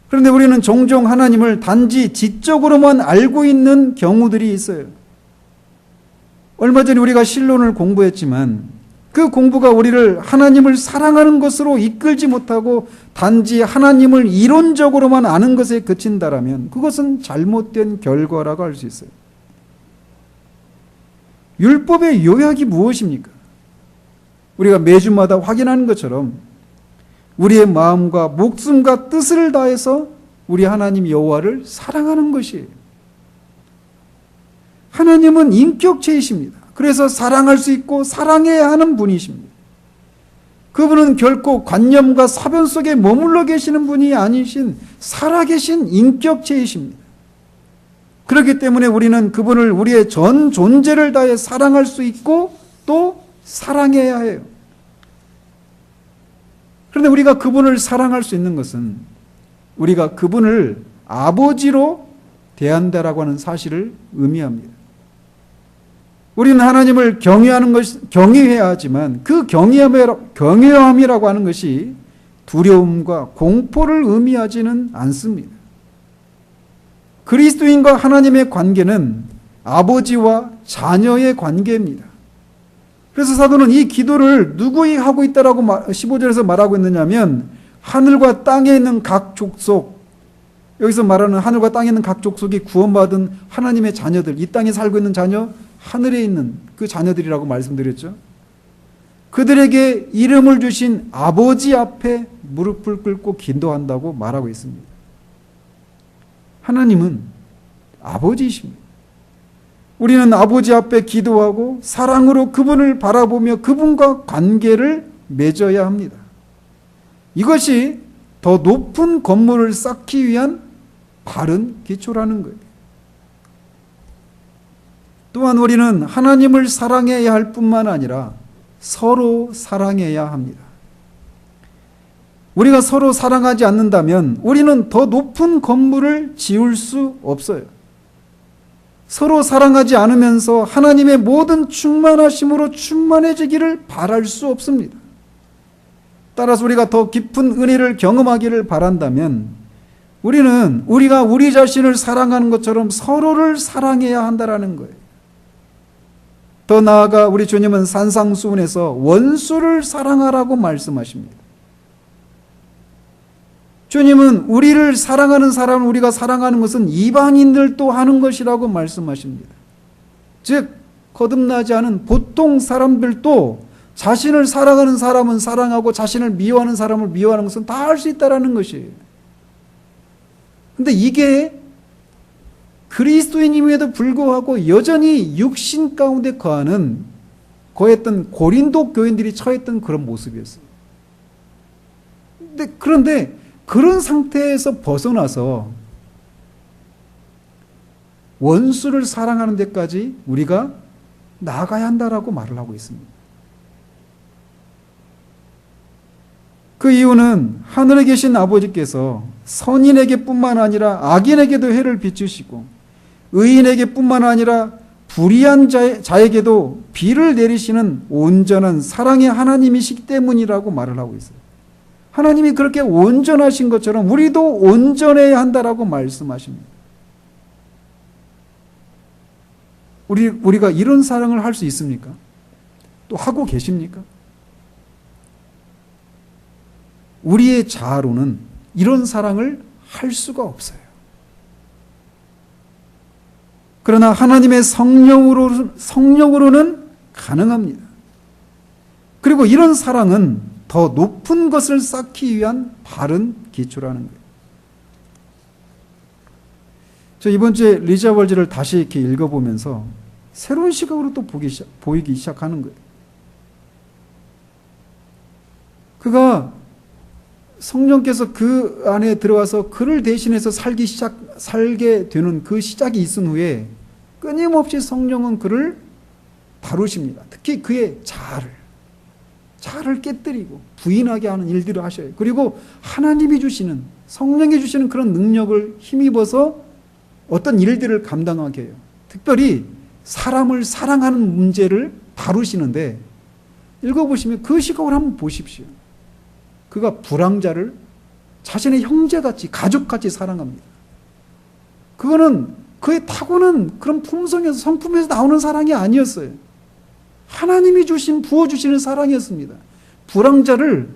그런데 우리는 종종 하나님을 단지 지적으로만 알고 있는 경우들이 있어요. 얼마 전에 우리가 신론을 공부했지만 그 공부가 우리를 하나님을 사랑하는 것으로 이끌지 못하고 단지 하나님을 이론적으로만 아는 것에 그친다라면 그것은 잘못된 결과라고 할 수 있어요. 율법의 요약이 무엇입니까? 우리가 매주마다 확인하는 것처럼 우리의 마음과 목숨과 뜻을 다해서 우리 하나님 여호와를 사랑하는 것이에요. 하나님은 인격체이십니다. 그래서 사랑할 수 있고 사랑해야 하는 분이십니다. 그분은 결코 관념과 사변 속에 머물러 계시는 분이 아니신 살아계신 인격체이십니다. 그렇기 때문에 우리는 그분을 우리의 전 존재를 다해 사랑할 수 있고 또 사랑해야 해요. 그런데 우리가 그분을 사랑할 수 있는 것은 우리가 그분을 아버지로 대한다라고 하는 사실을 의미합니다. 우리는 하나님을 경외해야 하지만 그 경외함이라고 하는 것이 두려움과 공포를 의미하지는 않습니다. 그리스도인과 하나님의 관계는 아버지와 자녀의 관계입니다. 그래서 사도는 이 기도를 누구이 하고 있다라고 15절에서 말하고 있느냐면 하늘과 땅에 있는 각 족속, 여기서 말하는 하늘과 땅에 있는 각 족속이 구원받은 하나님의 자녀들, 이 땅에 살고 있는 자녀, 하늘에 있는 그 자녀들이라고 말씀드렸죠. 그들에게 이름을 주신 아버지 앞에 무릎을 꿇고 기도한다고 말하고 있습니다. 하나님은 아버지이십니다. 우리는 아버지 앞에 기도하고 사랑으로 그분을 바라보며 그분과 관계를 맺어야 합니다. 이것이 더 높은 건물을 쌓기 위한 바른 기초라는 거예요. 또한 우리는 하나님을 사랑해야 할 뿐만 아니라 서로 사랑해야 합니다. 우리가 서로 사랑하지 않는다면 우리는 더 높은 건물을 지을 수 없어요. 서로 사랑하지 않으면서 하나님의 모든 충만하심으로 충만해지기를 바랄 수 없습니다. 따라서 우리가 더 깊은 은혜를 경험하기를 바란다면 우리는 우리가 우리 자신을 사랑하는 것처럼 서로를 사랑해야 한다는 거예요. 더 나아가 우리 주님은 산상수훈에서 원수를 사랑하라고 말씀하십니다. 주님은 우리를 사랑하는 사람을 우리가 사랑하는 것은 이방인들도 하는 것이라고 말씀하십니다. 즉 거듭나지 않은 보통 사람들도 자신을 사랑하는 사람은 사랑하고 자신을 미워하는 사람을 미워하는 것은 다 할 수 있다는 것이에요. 근데 이게 그리스도인임에도 불구하고 여전히 육신 가운데 거했던 고린도 교인들이 처했던 그런 모습이었어요. 그런데 그런 상태에서 벗어나서 원수를 사랑하는 데까지 우리가 나아가야 한다라고 말을 하고 있습니다. 그 이유는 하늘에 계신 아버지께서 선인에게 뿐만 아니라 악인에게도 해를 비추시고 의인에게 뿐만 아니라 불의한 자에게도 비를 내리시는 온전한 사랑의 하나님이시기 때문이라고 말을 하고 있어요. 하나님이 그렇게 온전하신 것처럼 우리도 온전해야 한다라고 말씀하십니다. 우리가 이런 사랑을 할 수 있습니까? 또 하고 계십니까? 우리의 자아로는 이런 사랑을 할 수가 없어요. 그러나 하나님의 성령으로는 가능합니다. 그리고 이런 사랑은 더 높은 것을 쌓기 위한 바른 기초라는 거예요. 저 이번 주에 리자 월즈를 다시 이렇게 읽어보면서 새로운 시각으로 또 보이기 시작하는 거예요. 그가 성령께서 그 안에 들어와서 그를 대신해서 살게 되는 그 시작이 있은 후에 끊임없이 성령은 그를 다루십니다. 특히 그의 자아를 깨뜨리고 부인하게 하는 일들을 하셔요. 그리고 하나님이 주시는, 성령이 주시는 그런 능력을 힘입어서 어떤 일들을 감당하게 해요. 특별히 사람을 사랑하는 문제를 다루시는데 읽어보시면 그 시각을 한번 보십시오. 그가 불황자를 자신의 형제같이 가족같이 사랑합니다. 그거는 그의 타고난 그런 품성에서 성품에서 나오는 사랑이 아니었어요. 하나님이 부어주시는 사랑이었습니다. 불황자를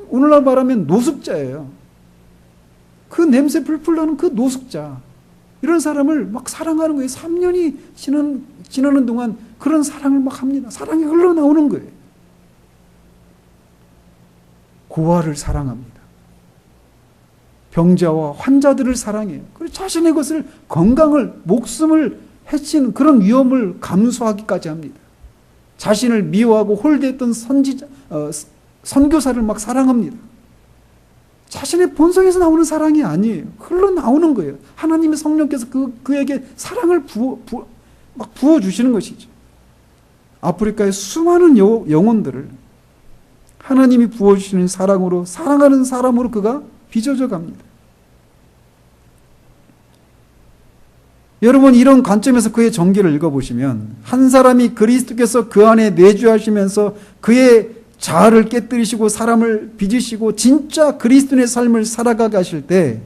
오늘날 말하면 노숙자예요. 그 냄새 풀풀 나는 그 노숙자, 이런 사람을 막 사랑하는 거예요. 3년이 지나는 동안 그런 사랑을 막 합니다. 사랑이 흘러나오는 거예요. 고아를 사랑합니다. 병자와 환자들을 사랑해요. 그리고 자신의 것을, 건강을, 목숨을 해치는 그런 위험을 감수하기까지 합니다. 자신을 미워하고 홀대했던 선교사를 막 사랑합니다. 자신의 본성에서 나오는 사랑이 아니에요. 흘러나오는 거예요. 하나님의 성령께서 그에게 사랑을 막 부어주시는 것이죠. 아프리카의 수많은 영혼들을 하나님이 부어주시는 사랑으로, 사랑하는 사람으로 그가 빚어져 갑니다. 여러분, 이런 관점에서 그의 전기를 읽어보시면 한 사람이 그리스도께서 그 안에 내주하시면서 그의 자아를 깨뜨리시고 사람을 빚으시고 진짜 그리스도의 삶을 살아가게 하실 때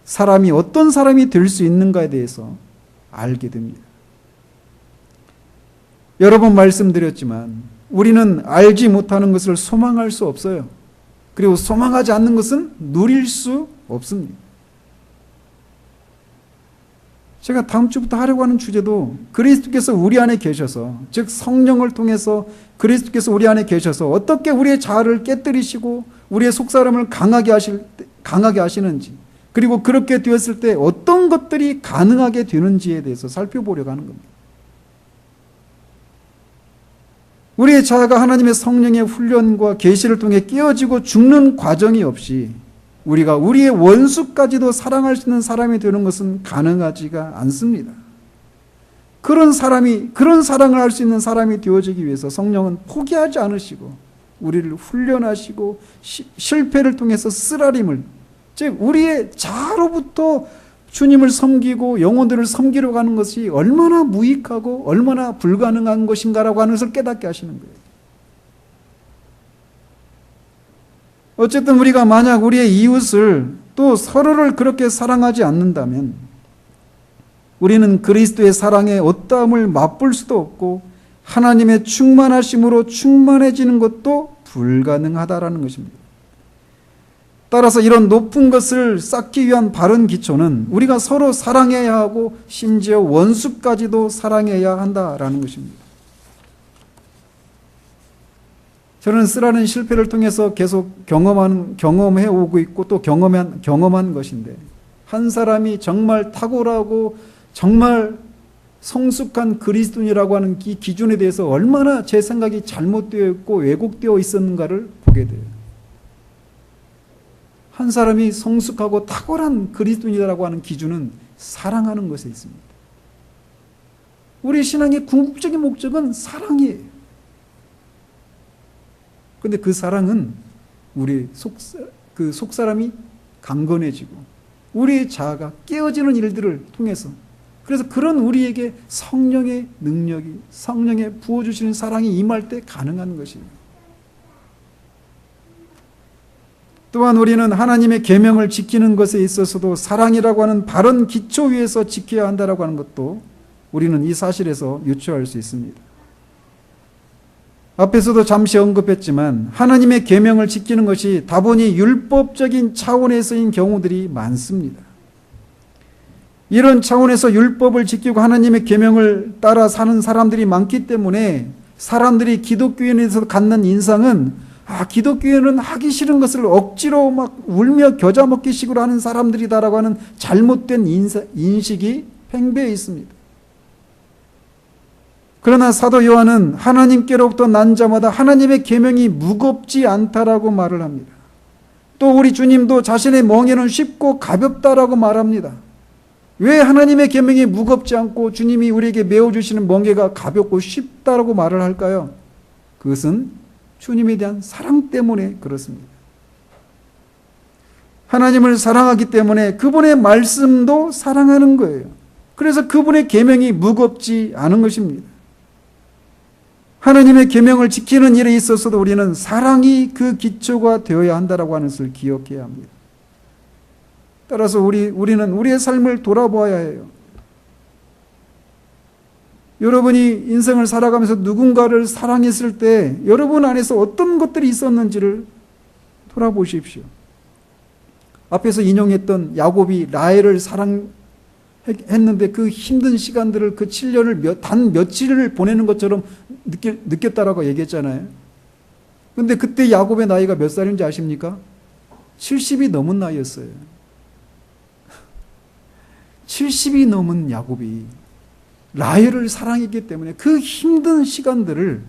사람이 어떤 사람이 될 수 있는가에 대해서 알게 됩니다. 여러 번 말씀드렸지만 우리는 알지 못하는 것을 소망할 수 없어요. 그리고 소망하지 않는 것은 누릴 수 없습니다. 제가 다음 주부터 하려고 하는 주제도 그리스도께서 우리 안에 계셔서, 즉 성령을 통해서 그리스도께서 우리 안에 계셔서 어떻게 우리의 자아를 깨뜨리시고 우리의 속사람을 강하게 하시는지, 그리고 그렇게 되었을 때 어떤 것들이 가능하게 되는지에 대해서 살펴보려고 하는 겁니다. 우리의 자아가 하나님의 성령의 훈련과 계시를 통해 깨어지고 죽는 과정이 없이 우리가 우리의 원수까지도 사랑할 수 있는 사람이 되는 것은 가능하지가 않습니다. 그런 사랑을 할 수 있는 사람이 되어지기 위해서 성령은 포기하지 않으시고 우리를 훈련하시고 실패를 통해서 쓰라림을, 즉 우리의 자아로부터 주님을 섬기고 영혼들을 섬기려고 하는 것이 얼마나 무익하고 얼마나 불가능한 것인가라고 하는 것을 깨닫게 하시는 거예요. 어쨌든 우리가 만약 우리의 이웃을 또 서로를 그렇게 사랑하지 않는다면 우리는 그리스도의 사랑의 어떠함을 맛볼 수도 없고 하나님의 충만하심으로 충만해지는 것도 불가능하다라는 것입니다. 따라서 이런 높은 것을 쌓기 위한 바른 기초는 우리가 서로 사랑해야 하고 심지어 원수까지도 사랑해야 한다라는 것입니다. 저는 쓰라린 실패를 통해서 계속 경험해 오고 있고 또 경험한 것인데, 한 사람이 정말 탁월하고 정말 성숙한 그리스도인이라고 하는 이 기준에 대해서 얼마나 제 생각이 잘못되어 있고 왜곡되어 있었는가를 보게 돼요. 한 사람이 성숙하고 탁월한 그리스도인이라고 하는 기준은 사랑하는 것에 있습니다. 우리 신앙의 궁극적인 목적은 사랑이에요. 그런데 그 사랑은 우리 속사람이 강건해지고 우리의 자아가 깨어지는 일들을 통해서, 그래서 그런 우리에게 성령의 능력이, 성령의 부어주시는 사랑이 임할 때 가능한 것이에요. 또한 우리는 하나님의 계명을 지키는 것에 있어서도 사랑이라고 하는 바른 기초 위에서 지켜야 한다라고 하는 것도 우리는 이 사실에서 유추할 수 있습니다. 앞에서도 잠시 언급했지만 하나님의 계명을 지키는 것이 다분히 율법적인 차원에서인 경우들이 많습니다. 이런 차원에서 율법을 지키고 하나님의 계명을 따라 사는 사람들이 많기 때문에 사람들이 기독교인에서 갖는 인상은 기독교인은 하기 싫은 것을 억지로 막 울며 겨자 먹기 식으로 하는 사람들이다라고 하는 잘못된 인식이 팽배해 있습니다. 그러나 사도 요한은 하나님께로부터 난 자마다 하나님의 계명이 무겁지 않다라고 말을 합니다. 또 우리 주님도 자신의 멍에는 쉽고 가볍다라고 말합니다. 왜 하나님의 계명이 무겁지 않고 주님이 우리에게 메어주시는 멍에가 가볍고 쉽다라고 말을 할까요? 그것은 주님에 대한 사랑 때문에 그렇습니다. 하나님을 사랑하기 때문에 그분의 말씀도 사랑하는 거예요. 그래서 그분의 계명이 무겁지 않은 것입니다. 하나님의 계명을 지키는 일에 있어서도 우리는 사랑이 그 기초가 되어야 한다라고 하는 것을 기억해야 합니다. 따라서 우리는 우리의 삶을 돌아보아야 해요. 여러분이 인생을 살아가면서 누군가를 사랑했을 때 여러분 안에서 어떤 것들이 있었는지를 돌아보십시오. 앞에서 인용했던 야곱이 라헬을 사랑했는데 그 힘든 시간들을, 그 7년을 단 며칠을 보내는 것처럼 느꼈다라고 얘기했잖아요. 그런데 그때 야곱의 나이가 몇 살인지 아십니까? 70이 넘은 나이였어요. 70이 넘은 야곱이 라헬을 사랑했기 때문에 그 힘든 시간들을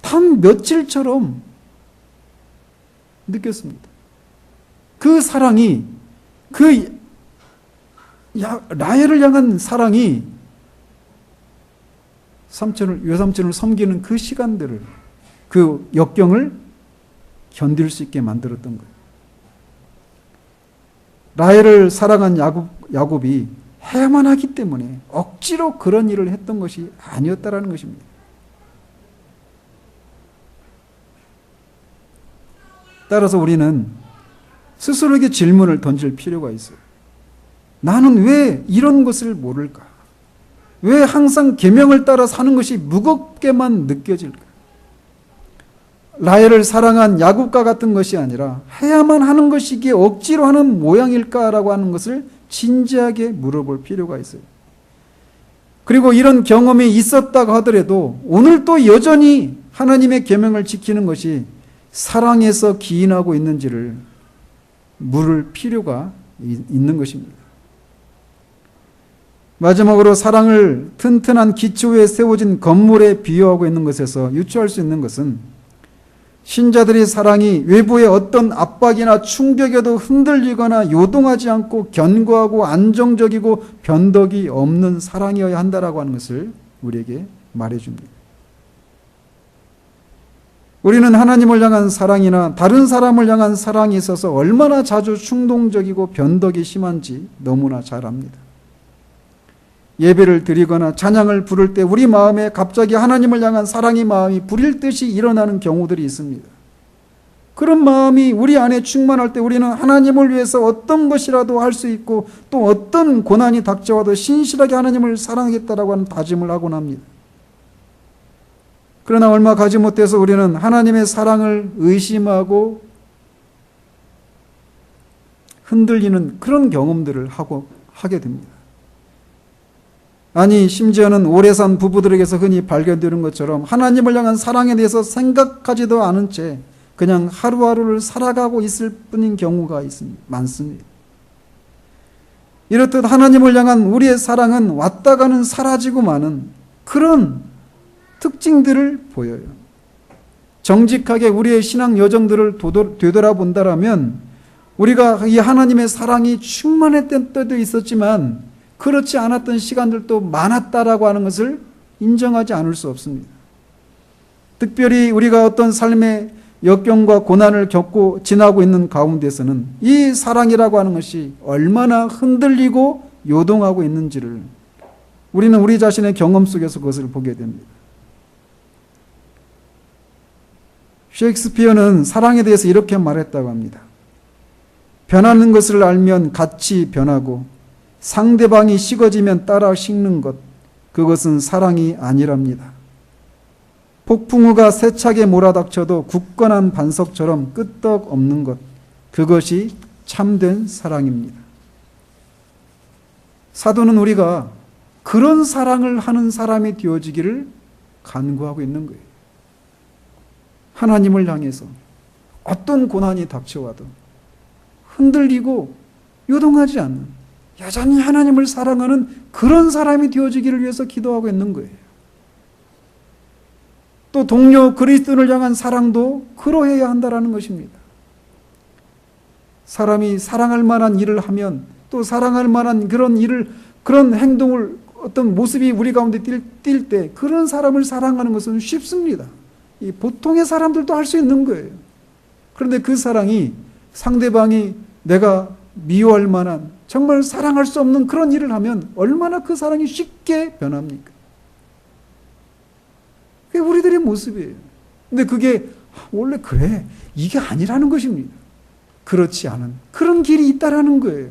단 며칠처럼 느꼈습니다. 그 사랑이, 라헬을 향한 사랑이 외삼촌을 섬기는 그 시간들을, 그 역경을 견딜 수 있게 만들었던 거예요. 라헬을 사랑한 야곱이 해야만 하기 때문에 억지로 그런 일을 했던 것이 아니었다라는 것입니다. 따라서 우리는 스스로에게 질문을 던질 필요가 있어요. 나는 왜 이런 것을 모를까? 왜 항상 계명을 따라 사는 것이 무겁게만 느껴질까? 라헬을 사랑한 야곱과 같은 것이 아니라 해야만 하는 것이기에 억지로 하는 모양일까라고 하는 것을 진지하게 물어볼 필요가 있어요. 그리고 이런 경험이 있었다고 하더라도 오늘 또 여전히 하나님의 계명을 지키는 것이 사랑에서 기인하고 있는지를 물을 필요가 있는 것입니다. 마지막으로 사랑을 튼튼한 기초에 세워진 건물에 비유하고 있는 것에서 유추할 수 있는 것은 신자들의 사랑이 외부의 어떤 압박이나 충격에도 흔들리거나 요동하지 않고 견고하고 안정적이고 변덕이 없는 사랑이어야 한다라고 하는 것을 우리에게 말해줍니다. 우리는 하나님을 향한 사랑이나 다른 사람을 향한 사랑에 있어서 얼마나 자주 충동적이고 변덕이 심한지 너무나 잘 압니다. 예배를 드리거나 찬양을 부를 때 우리 마음에 갑자기 하나님을 향한 사랑의 마음이 불일 듯이 일어나는 경우들이 있습니다. 그런 마음이 우리 안에 충만할 때 우리는 하나님을 위해서 어떤 것이라도 할 수 있고 또 어떤 고난이 닥쳐와도 신실하게 하나님을 사랑하겠다라고 하는 다짐을 하곤 합니다. 그러나 얼마 가지 못해서 우리는 하나님의 사랑을 의심하고 흔들리는 그런 경험들을 하게 됩니다. 아니, 심지어는 오래 산 부부들에게서 흔히 발견되는 것처럼 하나님을 향한 사랑에 대해서 생각하지도 않은 채 그냥 하루하루를 살아가고 있을 뿐인 경우가 많습니다. 이렇듯 하나님을 향한 우리의 사랑은 왔다 가는 사라지고 마는 그런 특징들을 보여요. 정직하게 우리의 신앙 여정들을 되돌아본다라면 우리가 이 하나님의 사랑이 충만했던 때도 있었지만 그렇지 않았던 시간들도 많았다라고 하는 것을 인정하지 않을 수 없습니다. 특별히 우리가 어떤 삶의 역경과 고난을 겪고 지나고 있는 가운데서는 이 사랑이라고 하는 것이 얼마나 흔들리고 요동하고 있는지를 우리는 우리 자신의 경험 속에서 그것을 보게 됩니다. 셰익스피어는 사랑에 대해서 이렇게 말했다고 합니다. 변하는 것을 알면 같이 변하고 상대방이 식어지면 따라 식는 것, 그것은 사랑이 아니랍니다. 폭풍우가 세차게 몰아닥쳐도 굳건한 반석처럼 끄떡없는 것, 그것이 참된 사랑입니다. 사도는 우리가 그런 사랑을 하는 사람이 되어지기를 간구하고 있는 거예요. 하나님을 향해서 어떤 고난이 닥쳐와도 흔들리고 요동하지 않는, 여전히 하나님을 사랑하는 그런 사람이 되어지기를 위해서 기도하고 있는 거예요. 또 동료 그리스도인을 향한 사랑도 그러해야 한다는 것입니다. 사람이 사랑할 만한 일을 하면 또 사랑할 만한 그런 일을, 그런 행동을, 어떤 모습이 우리 가운데 띌 때 그런 사람을 사랑하는 것은 쉽습니다. 이 보통의 사람들도 할 수 있는 거예요. 그런데 그 사랑이 상대방이 내가 미워할 만한, 정말 사랑할 수 없는 그런 일을 하면 얼마나 그 사랑이 쉽게 변합니까? 그게 우리들의 모습이에요. 근데 그게 원래 그래, 이게 아니라는 것입니다. 그렇지 않은 그런 길이 있다라는 거예요.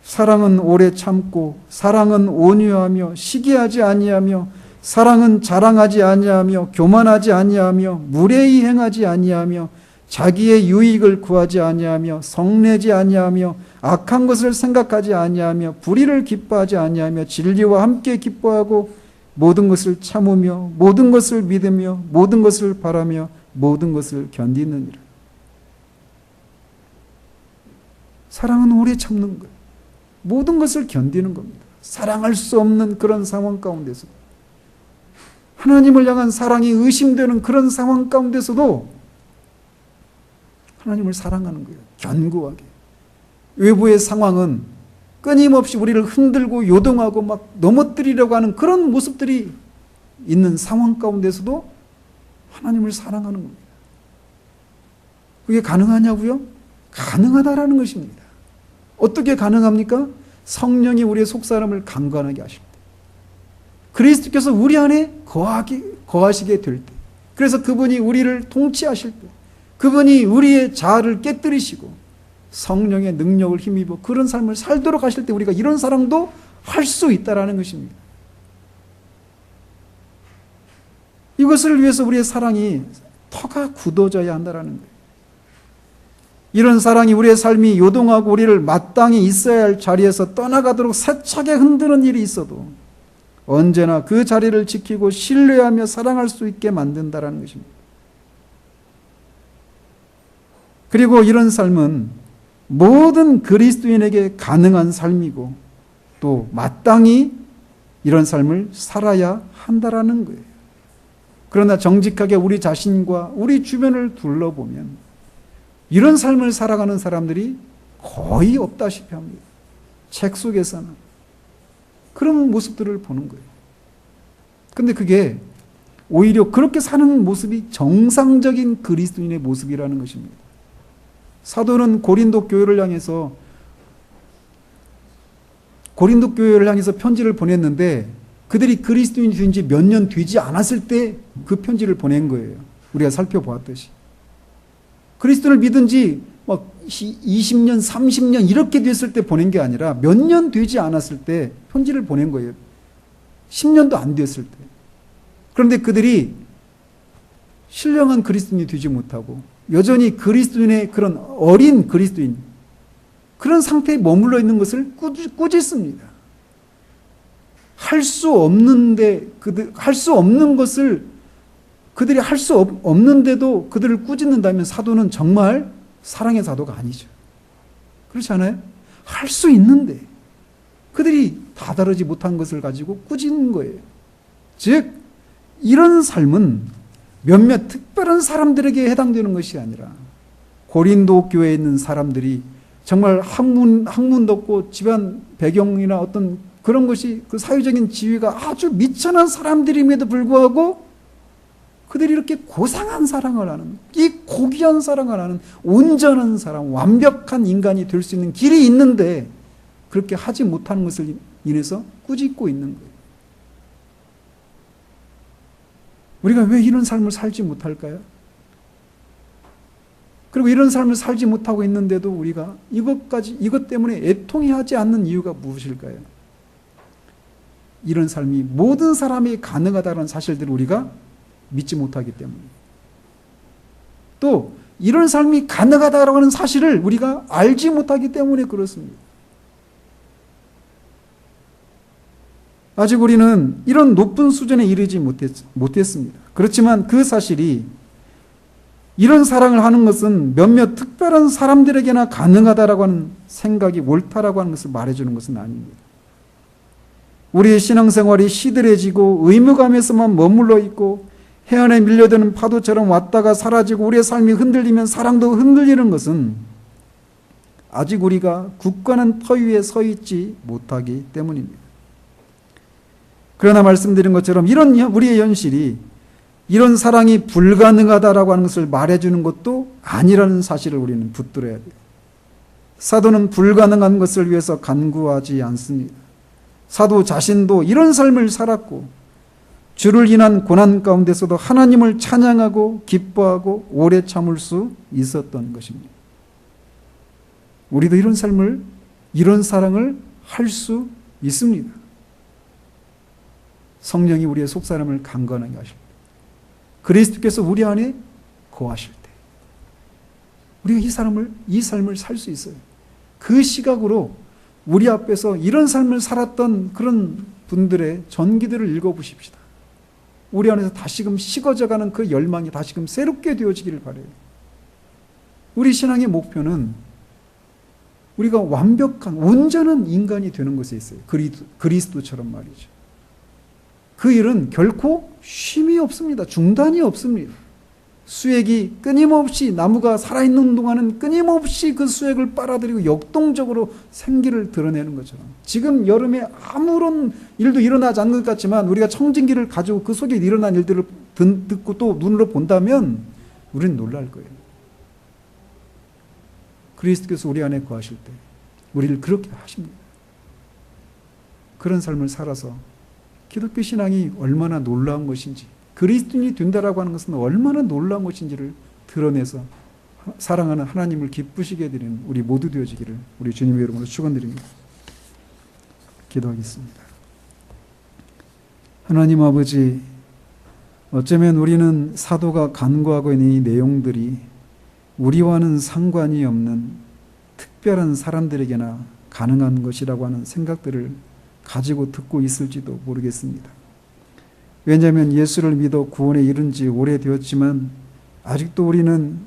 사랑은 오래 참고, 사랑은 온유하며 시기하지 아니하며, 사랑은 자랑하지 아니하며 교만하지 아니하며 무례히 행하지 아니하며 자기의 유익을 구하지 아니하며 성내지 아니하며 악한 것을 생각하지 아니하며 불의를 기뻐하지 아니하며 진리와 함께 기뻐하고 모든 것을 참으며 모든 것을 믿으며 모든 것을 바라며 모든 것을 견디느니라. 사랑은 오래 참는 거예요. 모든 것을 견디는 겁니다. 사랑할 수 없는 그런 상황 가운데서, 하나님을 향한 사랑이 의심되는 그런 상황 가운데서도 하나님을 사랑하는 거예요. 견고하게. 외부의 상황은 끊임없이 우리를 흔들고 요동하고 막 넘어뜨리려고 하는 그런 모습들이 있는 상황 가운데서도 하나님을 사랑하는 겁니다. 그게 가능하냐고요? 가능하다라는 것입니다. 어떻게 가능합니까? 성령이 우리의 속사람을 강건하게 하실 때, 그리스도께서 우리 안에 거하시게 될 때, 그래서 그분이 우리를 통치하실 때, 그분이 우리의 자아를 깨뜨리시고 성령의 능력을 힘입어 그런 삶을 살도록 하실 때 우리가 이런 사랑도 할 수 있다라는 것입니다. 이것을 위해서 우리의 사랑이 터가 굳어져야 한다는 거예요. 이런 사랑이 우리의 삶이 요동하고 우리를 마땅히 있어야 할 자리에서 떠나가도록 세차게 흔드는 일이 있어도 언제나 그 자리를 지키고 신뢰하며 사랑할 수 있게 만든다는 것입니다. 그리고 이런 삶은 모든 그리스도인에게 가능한 삶이고 또 마땅히 이런 삶을 살아야 한다는 거예요. 그러나 정직하게 우리 자신과 우리 주변을 둘러보면 이런 삶을 살아가는 사람들이 거의 없다시피 합니다. 책 속에서는 그런 모습들을 보는 거예요. 근데 그게 오히려 그렇게 사는 모습이 정상적인 그리스도인의 모습이라는 것입니다. 사도는 고린도 교회를 향해서 편지를 보냈는데 그들이 그리스도인이 된 지 몇 년 되지 않았을 때 그 편지를 보낸 거예요. 우리가 살펴보았듯이. 그리스도를 믿은 지 막 20년, 30년 이렇게 됐을 때 보낸 게 아니라 몇 년 되지 않았을 때 편지를 보낸 거예요. 10년도 안 됐을 때. 그런데 그들이 신령한 그리스도인이 되지 못하고 여전히 그리스도인의 그런 어린 그리스도인, 그런 상태에 머물러 있는 것을 꾸짖습니다. 할 수 없는데, 할 수 없는 것을 그들이 할 수 없는데도 그들을 꾸짖는다면 사도는 정말 사랑의 사도가 아니죠. 그렇지 않아요? 할 수 있는데 그들이 다다르지 못한 것을 가지고 꾸짖는 거예요. 즉 이런 삶은 몇몇 특별한 사람들에게 해당되는 것이 아니라 고린도 교회에 있는 사람들이 정말 학문도 없고 집안 배경이나 어떤 그런 것이 그 사회적인 지위가 아주 미천한 사람들임에도 불구하고 그들이 이렇게 고상한 사랑을 하는, 이 고귀한 사랑을 하는 온전한 사람, 완벽한 인간이 될 수 있는 길이 있는데 그렇게 하지 못하는 것을 인해서 꾸짖고 있는 거예요. 우리가 왜 이런 삶을 살지 못할까요? 그리고 이런 삶을 살지 못하고 있는데도 우리가 이것 때문에 애통해하지 않는 이유가 무엇일까요? 이런 삶이 모든 사람이 가능하다는 사실들을 우리가 믿지 못하기 때문입니다. 또 이런 삶이 가능하다고 하는 사실을 우리가 알지 못하기 때문에 그렇습니다. 아직 우리는 이런 높은 수준에 이르지 못했습니다. 그렇지만 그 사실이 이런 사랑을 하는 것은 몇몇 특별한 사람들에게나 가능하다라고 하는 생각이 옳다라고 하는 것을 말해주는 것은 아닙니다. 우리의 신앙생활이 시들해지고 의무감에서만 머물러 있고 해안에 밀려드는 파도처럼 왔다가 사라지고 우리의 삶이 흔들리면 사랑도 흔들리는 것은 아직 우리가 굳건한 터 위에 서 있지 못하기 때문입니다. 그러나 말씀드린 것처럼 이런 우리의 현실이 이런 사랑이 불가능하다라고 하는 것을 말해주는 것도 아니라는 사실을 우리는 붙들어야 돼요. 사도는 불가능한 것을 위해서 간구하지 않습니다. 사도 자신도 이런 삶을 살았고 주를 인한 고난 가운데서도 하나님을 찬양하고 기뻐하고 오래 참을 수 있었던 것입니다. 우리도 이런 삶을, 이런 사랑을 할 수 있습니다. 성령이 우리의 속사람을 강건하게 하실 때, 그리스도께서 우리 안에 거하실 때 우리가 이 삶을 살 수 있어요. 그 시각으로 우리 앞에서 이런 삶을 살았던 그런 분들의 전기들을 읽어보십시다. 우리 안에서 다시금 식어져가는 그 열망이 다시금 새롭게 되어지기를 바라요. 우리 신앙의 목표는 우리가 완벽한 온전한 인간이 되는 것에 있어요. 그리스도처럼 말이죠. 그 일은 결코 쉼이 없습니다. 중단이 없습니다. 수액이 끊임없이, 나무가 살아있는 동안은 끊임없이 그 수액을 빨아들이고 역동적으로 생기를 드러내는 것처럼 지금 여름에 아무런 일도 일어나지 않는 것 같지만 우리가 청진기를 가지고 그 속에 일어난 일들을 듣고 또 눈으로 본다면 우리는 놀랄 거예요. 그리스도께서 우리 안에 거하실 때 우리를 그렇게 하십니다. 그런 삶을 살아서 기독교 신앙이 얼마나 놀라운 것인지, 그리스도인이 된다라고 하는 것은 얼마나 놀라운 것인지를 드러내서 사랑하는 하나님을 기쁘시게 드리는 우리 모두 되어지기를 우리 주님의 이름으로 축원드립니다. 기도하겠습니다. 하나님 아버지, 어쩌면 우리는 사도가 간구하고 있는 이 내용들이 우리와는 상관이 없는 특별한 사람들에게나 가능한 것이라고 하는 생각들을 가지고 듣고 있을지도 모르겠습니다. 왜냐하면 예수를 믿어 구원에 이른 지 오래되었지만 아직도 우리는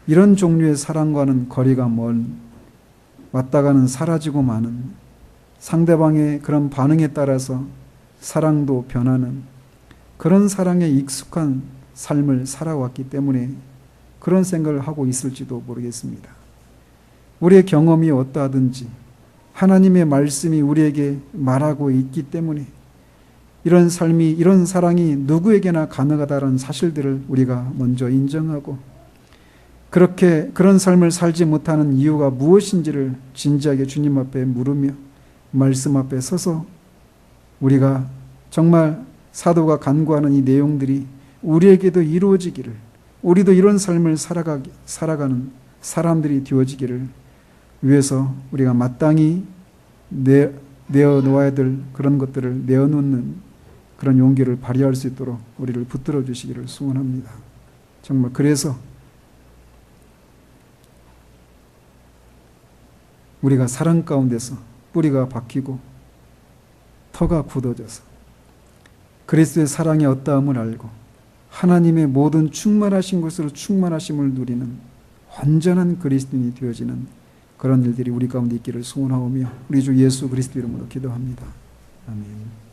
이런 종류의 사랑과는 거리가 먼, 왔다가는 사라지고 마는, 상대방의 그런 반응에 따라서 사랑도 변하는 그런 사랑에 익숙한 삶을 살아왔기 때문에 그런 생각을 하고 있을지도 모르겠습니다. 우리의 경험이 어떠하든지 하나님의 말씀이 우리에게 말하고 있기 때문에 이런 삶이, 이런 사랑이 누구에게나 가능하다는 사실들을 우리가 먼저 인정하고 그런 삶을 살지 못하는 이유가 무엇인지를 진지하게 주님 앞에 물으며 말씀 앞에 서서 우리가 정말 사도가 간구하는 이 내용들이 우리에게도 이루어지기를, 우리도 이런 삶을 살아가는 사람들이 되어지기를 위해서 우리가 마땅히 내어놓아야 될 그런 것들을 내어놓는 그런 용기를 발휘할 수 있도록 우리를 붙들어 주시기를 소원합니다. 정말 그래서 우리가 사랑 가운데서 뿌리가 박히고 터가 굳어져서 그리스도의 사랑의 어떠함을 알고 하나님의 모든 충만하신 것으로 충만하심을 누리는 완전한 그리스도인이 되어지는 그런 일들이 우리 가운데 있기를 소원하오며 우리 주 예수 그리스도 이름으로 기도합니다. 아멘.